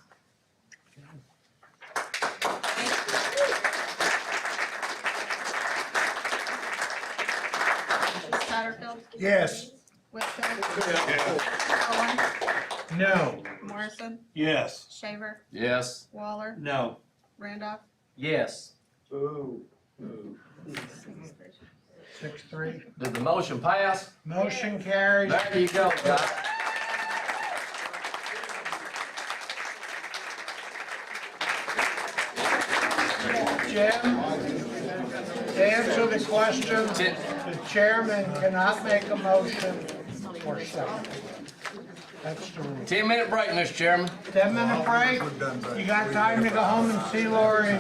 Satterfield, Yes. Whitfield, Yeah. Quillen, No. Morrison, Yes. Shaver, Yes. Waller, No. Randolph, Yes. Ooh. 6-3. Did the motion pass? Motion carries. There you go, guys. Jim, to answer the question, the chairman cannot make a motion or second. That's the rule. 10-minute break, Mr. Chairman. 10-minute break. You got time to go home and see Lori.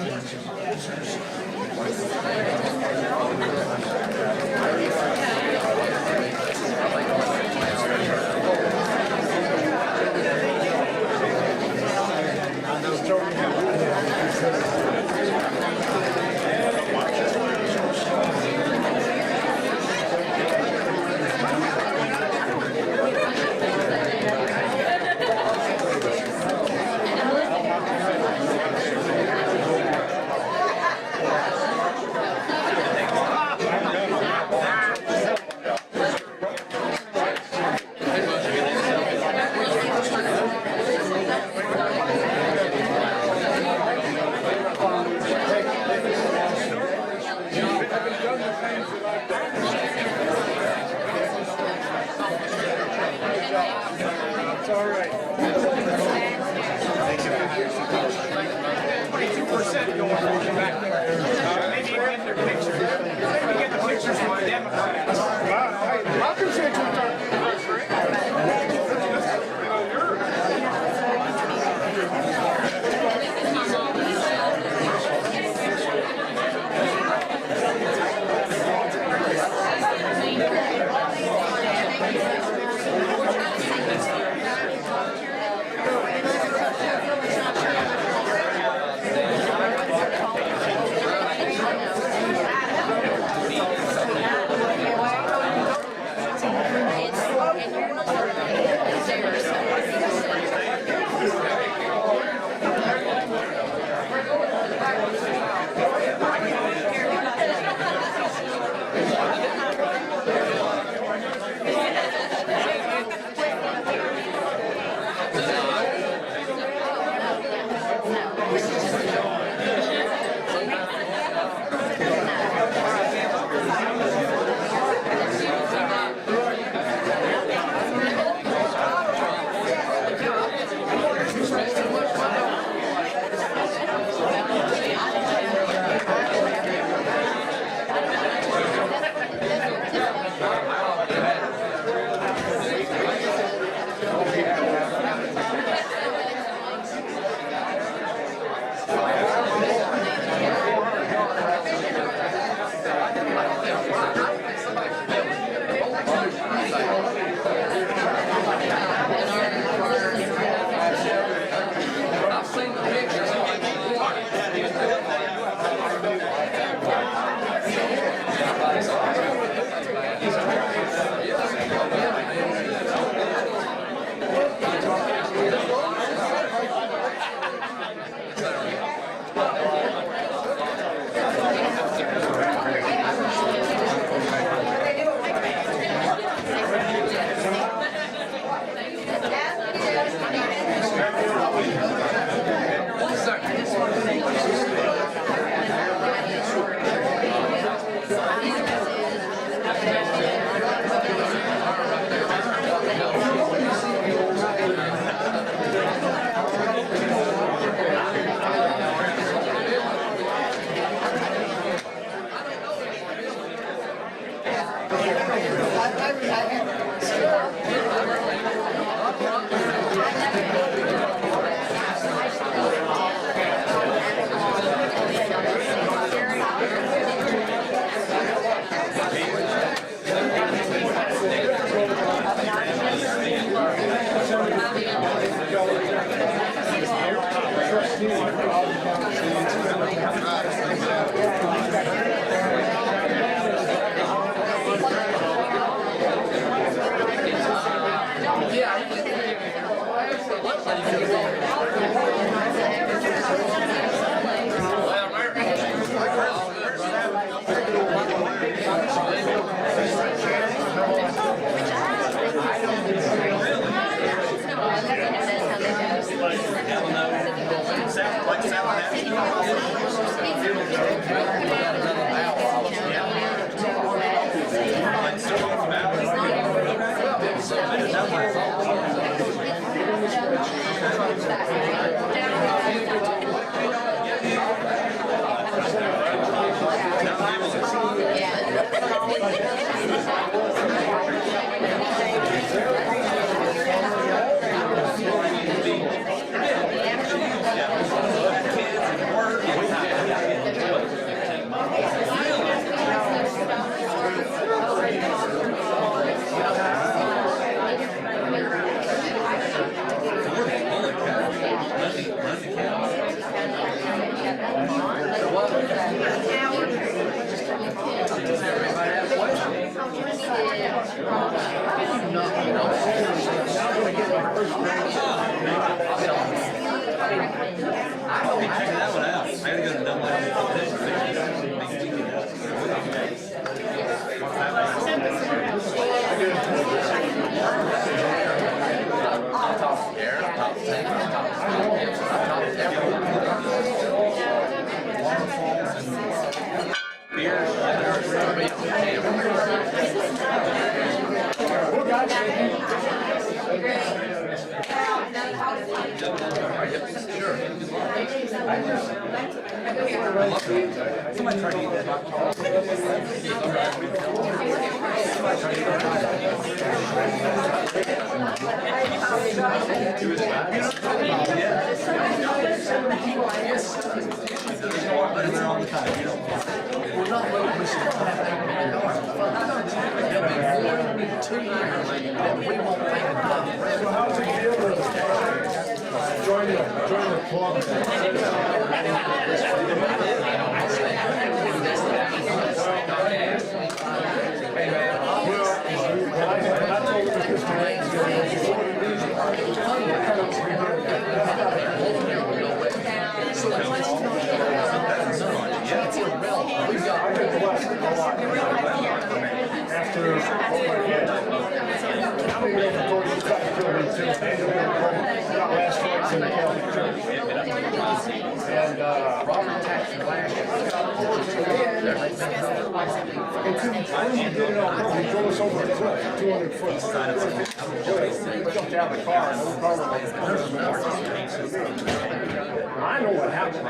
I know what happened.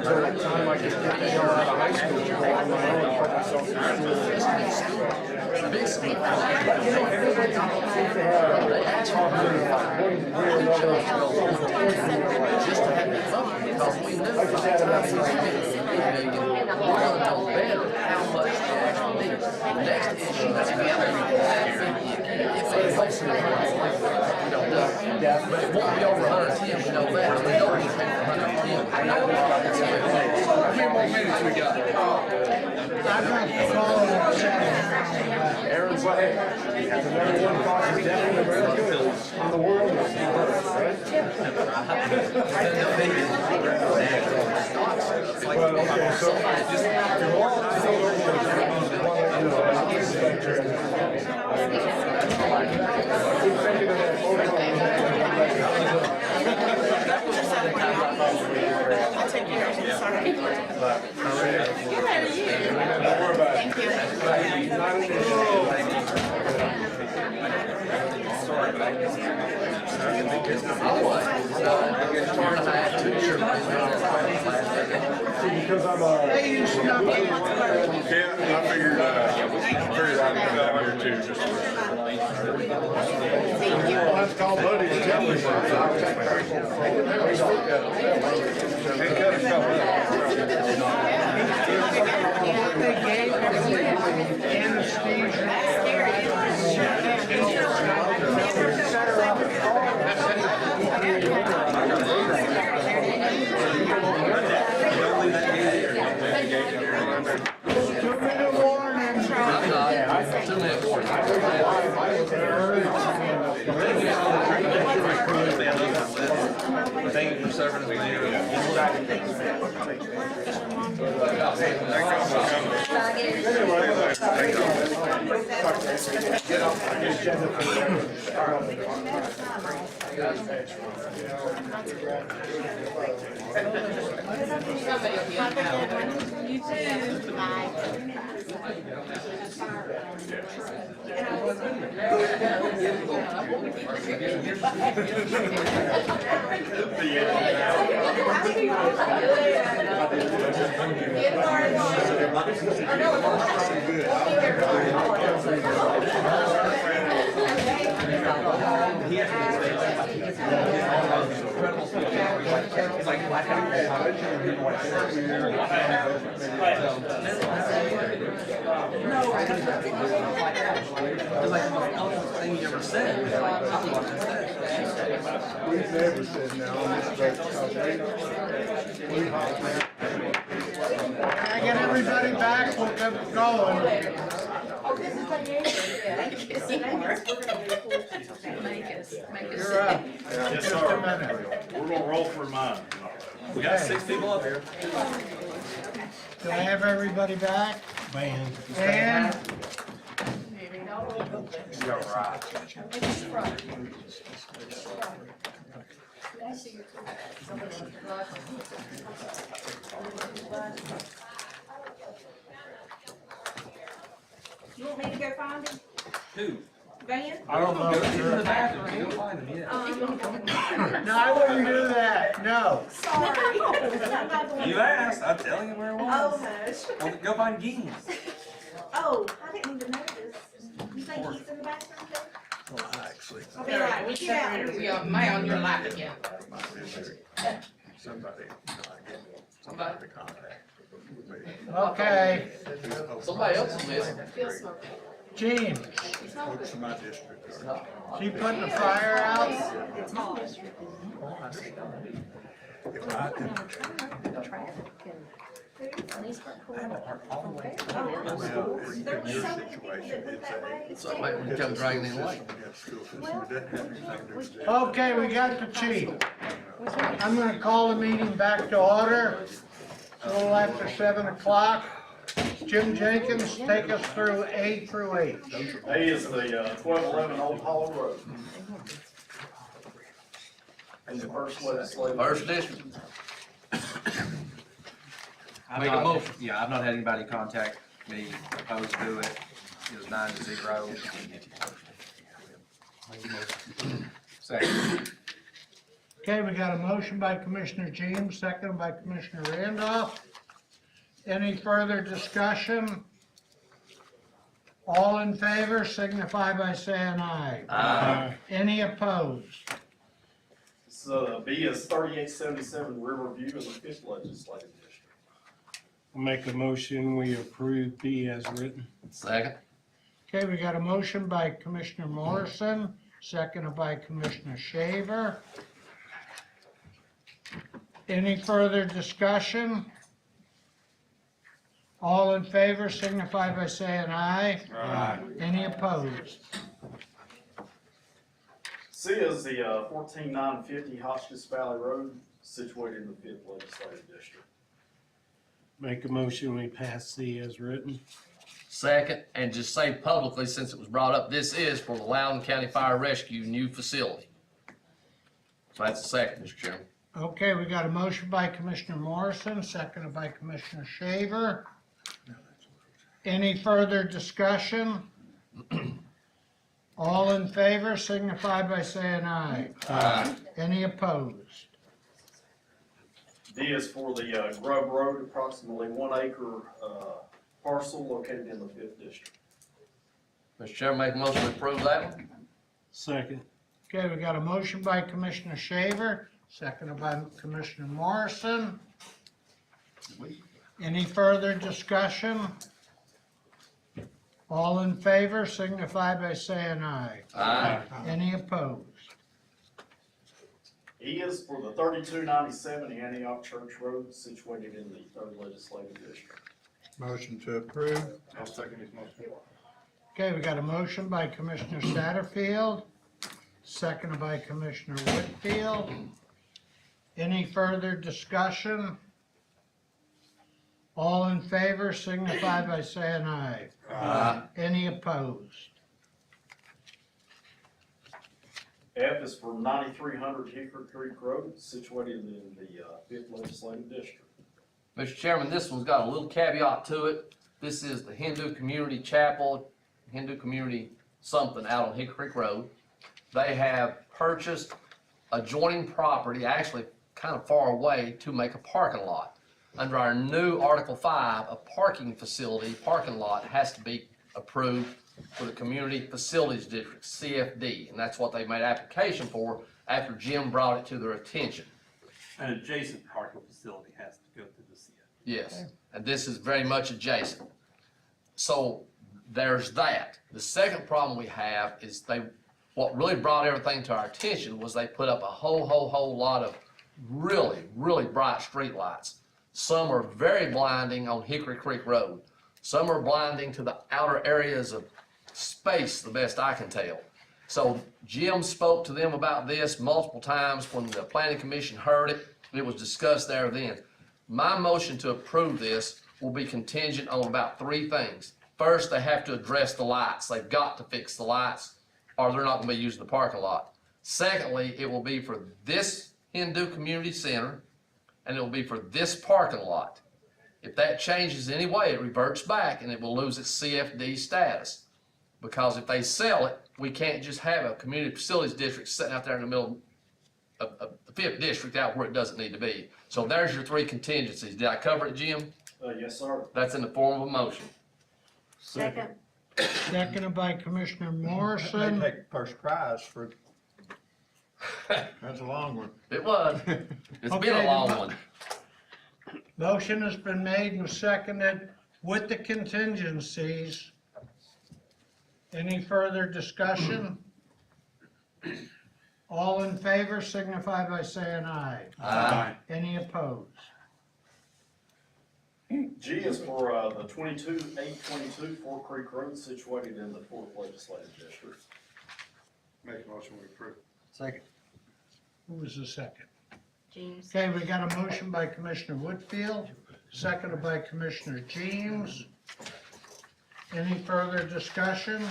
Until the time I could get the hell out of high school to go on my own and put myself through school. But you know, everybody seems to have talked to me about one way or another. Just to have that buffer, because we knew I just had enough. we're gonna know better how much they actually need. The next issue that's gonna be, if they don't, we don't know. But it won't be over 110, we know that, we know we can pay for 110. How many more minutes we got? I'm gonna call it a second. Aaron's like, hey, that's the number one cause of death in America in the world. Well, okay, so just I'll take yours, sorry. Thank because I'm a... They used to not be able to learn. Yeah, I figured I'd come down here too, just. I'll have to call Buddy to tell me. They gave everything anesthesia. They Thank you for serving us, You too. It's like the most eloquent thing you ever said. We've never said now on this vote, Can I get everybody back? We'll get going. You're up. Yes, Just a sir. minute. We're gonna roll through mine. We got 6 people up here. Do I have everybody back? Man. And You're right. You want me to go find him? Who? Van? I don't know. Go to the bathroom, go find him, yeah. No, I wouldn't do that, no. Sorry. You asked, I'm telling you where it Oh, was. hush. Go find Geens. Oh, I didn't even notice. You think he's in the bathroom too? Well, actually, I'll be right, get out of here. Am I on your lap again? somebody to contact. Okay, Somebody else is missing. Gene, What's my district? she putting the fire out? If I did, well, in your situation, it's So maybe we can come dragging in late. Okay, we got the chief. I'm gonna call the meeting back to order. It's a little after 7 o'clock. Jim Jenkins, take us through A through H. A is the 1211 Old Hollow Road. And the first legislative. First district. I've Make a not- motion. Yeah, I've not had anybody contact me opposed to it. It was 9-0. Second. Okay, we got a motion by Commissioner James, second by Commissioner Randolph. Any further discussion? All in favor signify by saying aye. Aye. Any opposed? So B is 3877 Riverview in the 5th legislative district. Make a motion, we approve B as written. Second. Okay, we got a motion by Commissioner Morrison, seconded by Commissioner Shaver. Any further discussion? All in favor signify by saying aye. Aye. Any opposed? C is the 14950 Hotchkiss Valley Road situated in the 5th legislative district. Make a motion, we pass C as written. Second, and just say publicly, since it was brought up, this is for the Loudon County Fire Rescue new facility. So that's the second, Mr. Chairman. Okay, we got a motion by Commissioner Morrison, seconded by Commissioner Shaver. Any further discussion? All in favor signify by saying aye. Aye. Any opposed? D is for the Grub Road, approximately 1 acre parcel located in the 5th district. Mr. Chairman, make a motion to approve that one. Second. Okay, we got a motion by Commissioner Shaver, seconded by Commissioner Morrison. Any further discussion? All in favor signify by saying aye. Aye. Any opposed? E is for the 3297 Antioch Church Road situated in the 3rd legislative district. Motion to approve. I'll second his motion. Okay, we got a motion by Commissioner Satterfield, seconded by Commissioner Whitfield. Any further discussion? All in favor signify by saying aye. Aye. Any opposed? F is for 9300 Hickory Creek Road, situated in the 5th Legislative District. Mr. Chairman, this one's got a little caveat to it. This is the Hindu Community Chapel, Hindu Community something out on Hickory Creek Road. They have purchased adjoining property, actually kind of far away, to make a parking lot. Under our new Article 5, a parking facility, parking lot has to be approved for the Community Facilities District, CFD, and that's what they made application for after Jim brought it to their attention. An adjacent parking facility has to go through the CFD. Yes, and this is very much adjacent. So there's that. The second problem we have is what really brought everything to our attention was they put up a whole lot of really bright street lights. Some are very blinding on Hickory Creek Road. Some are blinding to the outer areas of space, the best I can tell. So Jim spoke to them about this multiple times when the planning commission heard it. It was discussed there then. My motion to approve this will be contingent on about 3 things. First, they have to address the lights. They've got to fix the lights or they're not gonna be using the parking lot. Secondly, it will be for this Hindu Community Center and it will be for this parking lot. If that changes in any way, it reverts back and it will lose its CFD status. Because if they sell it, we can't just have a community facilities district sitting out there in the middle of the 5th district out where it doesn't need to be. So there's your 3 contingencies. Did I cover it, Jim? Yes, sir. That's in the form of a motion. Second. Seconded by Commissioner They Morrison. take first prize for, that's a long one. It was. It's been Okay, a long one. Motion has been made and seconded with the contingencies. Any further discussion? All in favor signify by saying aye. Aye. Any opposed? G is for the 822 Fort Creek Road, situated in the 4th Legislative District. Make a motion we approve. Second. Who was the second? James. Okay, we got a motion by Commissioner Whitfield, seconded by Commissioner James. Any further discussion?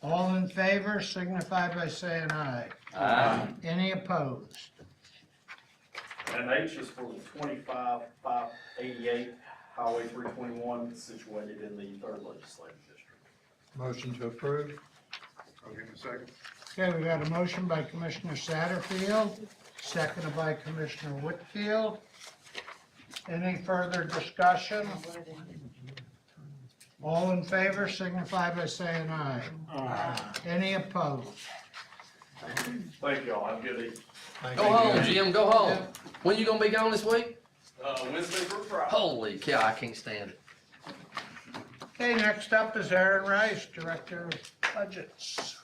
All in favor signify by saying aye. Aye. Any opposed? And H is for the 25588 Highway 321, situated in the 3rd Legislative District. Motion to approve. I'll give you a second. Okay, we got a motion by Commissioner Satterfield, seconded by Commissioner Whitfield. Any further discussion? All in favor signify by saying aye. Any opposed? Thank y'all. Have a good evening. Go home, Jim, go home. When you gonna be gone this week? Wednesday through Friday. Holy cow, I can't stand it. Okay, next up is Aaron Rice, Director of Budgets.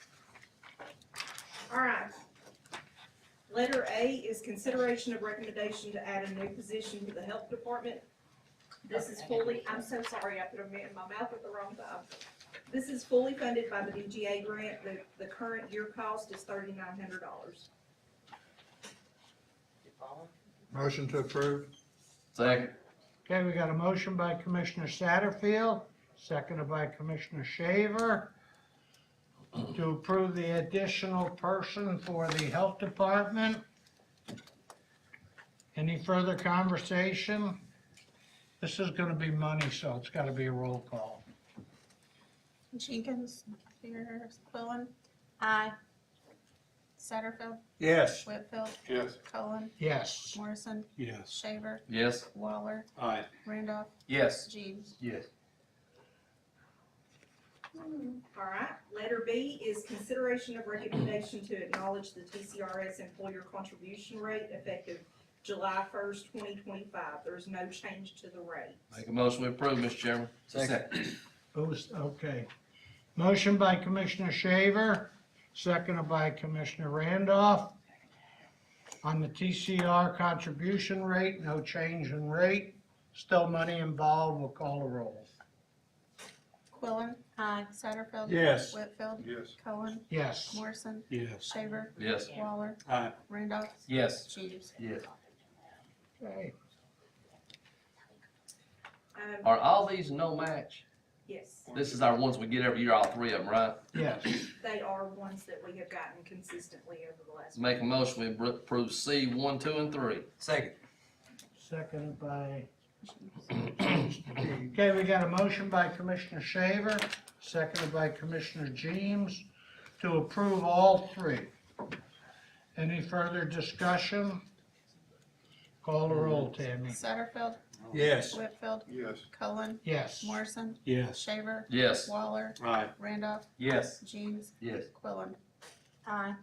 All right. Letter A is consideration of recommendation to add a new position to the health department. This is fully, I'm so sorry, I put them in my mouth at the wrong time. This is fully funded by the DGA grant. The current year cost is $3,900. Motion to approve. Second. Okay, we got a motion by Commissioner Satterfield, seconded by Commissioner Shaver, to approve the additional person for the health department. Any further conversation? This is gonna be money, so it's gotta be a roll call. Jenkins, here, Quillen. Aye. Satterfield, Yes. Whitfield, Yes. Cullen, Yes. Morrison, Yes. Shaver, Yes. Waller, Aye. Randolph, Yes. Jeeves. Yes. All right. Letter B is consideration of recommendation to acknowledge the TCRS employer contribution rate effective July 1st, 2025. There's no change to the rate. Make a motion we approve, Mr. Chairman. Second. Okay. Motion by Commissioner Shaver, seconded by Commissioner Randolph. On the TCR contribution rate, no change in rate, still money involved, we'll call a roll. Quillen. Satterfield. Yes. Whitfield. Yes. Cohen. Yes. Morrison. Yes. Shaver. Yes. Waller. Aye. Randolph. Yes. James. Yes. Okay. Are all these no match? Yes, This is our ones we get every year, all three of them, right? Yes. they are ones that we have gotten consistently over the last. Make a motion, we approve C 1, 2, and 3. Second. Seconded by. Okay, we got a motion by Commissioner Shaver, seconded by Commissioner James to approve all three. Any further discussion? Call the roll, Tammy. Satterfield. Yes. Whitfield. Yes. Cohen. Yes. Morrison. Yes. Shaver. Yes. Waller. Aye. Randolph. Yes. James. Yes. Quillen. Aye.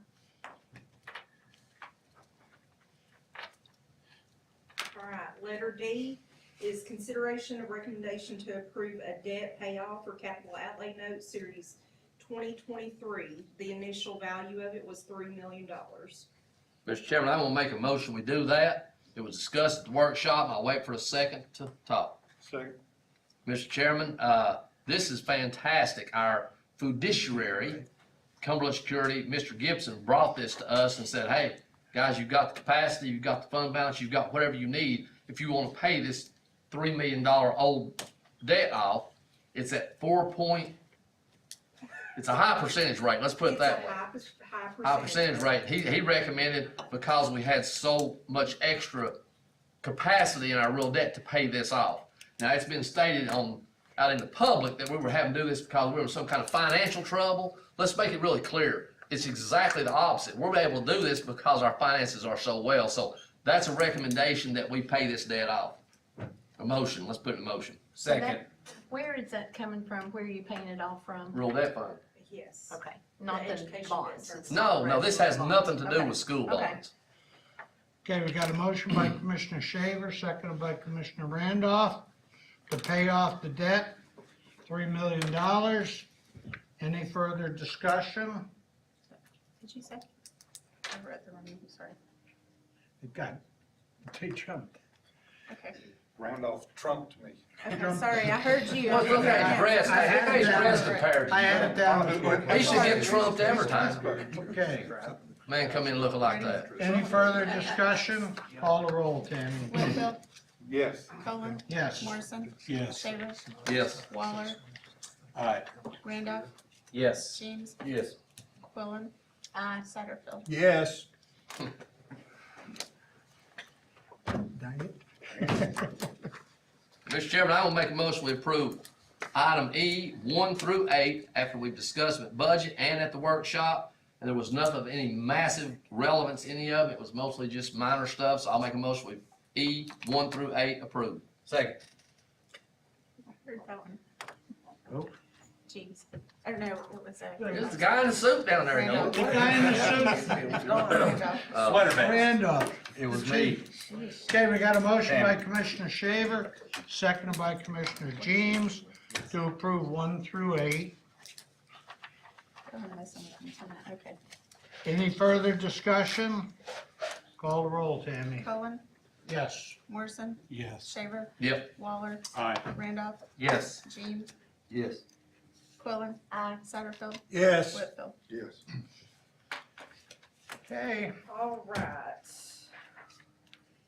All right, letter D is consideration of recommendation to approve a debt payoff for capital outlay note series 2023. The initial value of it was $3 million. Mr. Chairman, I'm gonna make a motion, we do that. It was discussed at the workshop, I'll wait for a second to talk. Second. Mr. Chairman, this is fantastic. Our fiduciary, Cumberland Security, Mr. Gibson, brought this to us and said, hey, guys, you've got the capacity, you've got the fund balance, you've got whatever you need. If you wanna pay this $3 million old debt off, it's at it's a high percentage rate, let's put it that way. It's a High percentage rate. He recommended, because we had so much extra capacity in our real debt, to pay this off. Now, it's been stated out in the public that we were having to do this because we were in some kind of financial trouble. Let's make it really clear. It's exactly the opposite. We're able to do this because our finances are so well. So that's a recommendation that we pay this debt off. A motion, let's put it in motion. Second. Where is that coming from? Where are you paying it off from? Real debt fund. Yes. Okay, not the education bonds. debt. It's No, this has nothing to do Okay. with school Okay. bonds. Okay, we got a motion by Commissioner Shaver, seconded by Commissioner Randolph to pay off the debt, $3 million. Any further discussion? Did you say? I read the wrong, sorry. It got, they jumped. Okay. Randolph trumped me. Okay, sorry, I heard you. Well, look at his breast. I had it His down. breast compared I to had it down. He should get trumped every time. Okay, Man come in looking like that. any further discussion? Call the roll, Tammy. Whitfield. Yes. Cohen. Yes. Morrison. Yes. Shaver. Yes. Waller. Aye. Randolph. Yes. James. Yes. Quillen. Aye. Satterfield. Yes. Dang it. Mr. Chairman, I will make a motion we approve item E 1 through 8 after we've discussed it budget and at the workshop. And there was nothing of any massive relevance, any of it. It was mostly just minor stuff. So I'll make a motion with E 1 through 8 approved. Second. I heard that one. Oh. Jeez. I don't know, it was a. There's the guy in the suit down there, you know. The guy in the suit. Randolph. Sweater vest. Randolph. It was me. Okay, we got a motion by Commissioner Shaver, seconded by Commissioner James to approve 1 through 8. Okay. Any further discussion? Call the roll, Tammy. Cohen. Yes. Morrison. Yes. Shaver. Yep. Waller. Aye. Randolph. Yes. James. Yes. Quillen. Aye. Satterfield. Yes. Whitfield. Yes. Okay. All right.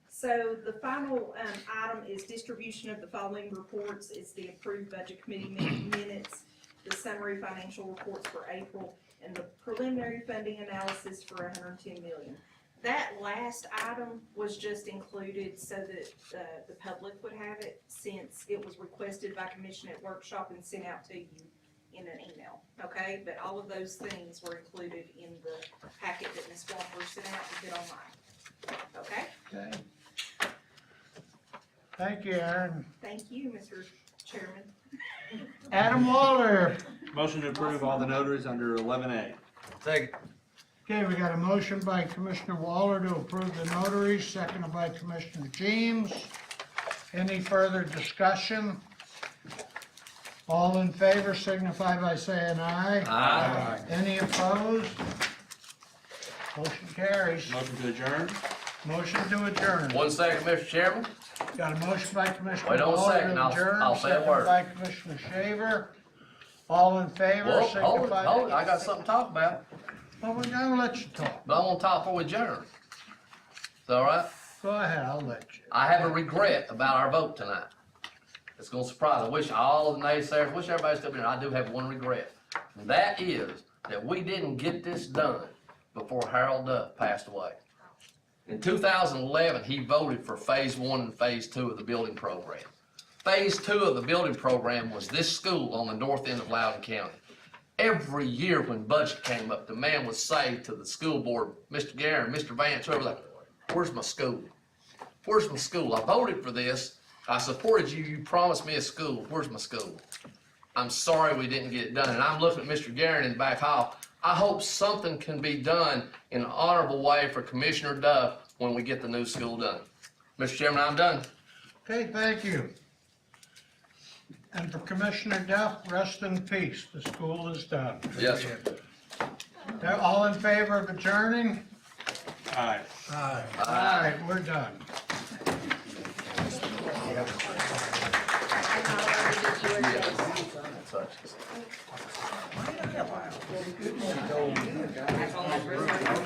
So the final item is distribution of the following reports. It's the approved budget committee minutes, the summary financial reports for April, and the preliminary funding analysis for $110 million. That last item was just included so that the public would have it, since it was requested by commission at workshop and sent out to you in an email, okay? But all of those things were included in the packet that Ms. Walker sent out to get online, okay? Okay. Thank you, Aaron. Thank you, Mr. Chairman. Adam Waller. Motion to approve all the notaries under 11A. Second. Okay, we got a motion by Commissioner Waller to approve the notaries, seconded by Commissioner James. Any further discussion? All in favor signify by saying aye. Aye. Any opposed? Motion carries. Motion to adjourn. Motion to adjourn. 1 second, Mr. Chairman. Got a motion by Commissioner Wait on a Waller second, to adjourn, I'll say a seconded word. by Commissioner Shaver. All in favor, Well, hold it, signify. hold it, I got something to talk about, Well, we're gonna let you talk. but I wanna talk before we adjourn. Is that all right? Go ahead, I'll let you. I have a regret about our vote tonight. It's gonna surprise, I wish all the naysayers, wish everybody still been here, I do have one regret. And that is that we didn't get this done before Harold Duff passed away. In 2011, he voted for phase 1 and phase 2 of the building program. Phase 2 of the building program was this school on the north end of Loudon County. Every year when budget came up, the man would say to the school board, Mr. Guerin, Mr. Vance, whoever, like, where's my school? Where's my school? I voted for this. I supported you. You promised me a school. Where's my school? I'm sorry we didn't get it done. And I'm looking at Mr. Guerin in the back hall. I hope something can be done in an honorable way for Commissioner Duff when we get the new school done. Mr. Chairman, I'm done. Okay, thank you. And for Commissioner Duff, rest in peace. The school is done. Yes, sir. They're all in favor of adjourning? Aye. Aye. All right, we're done.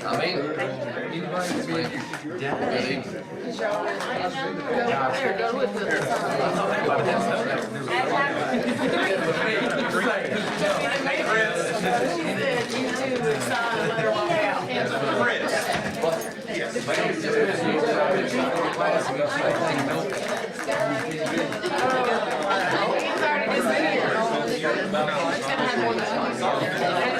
I mean, good evening. He's already just in here.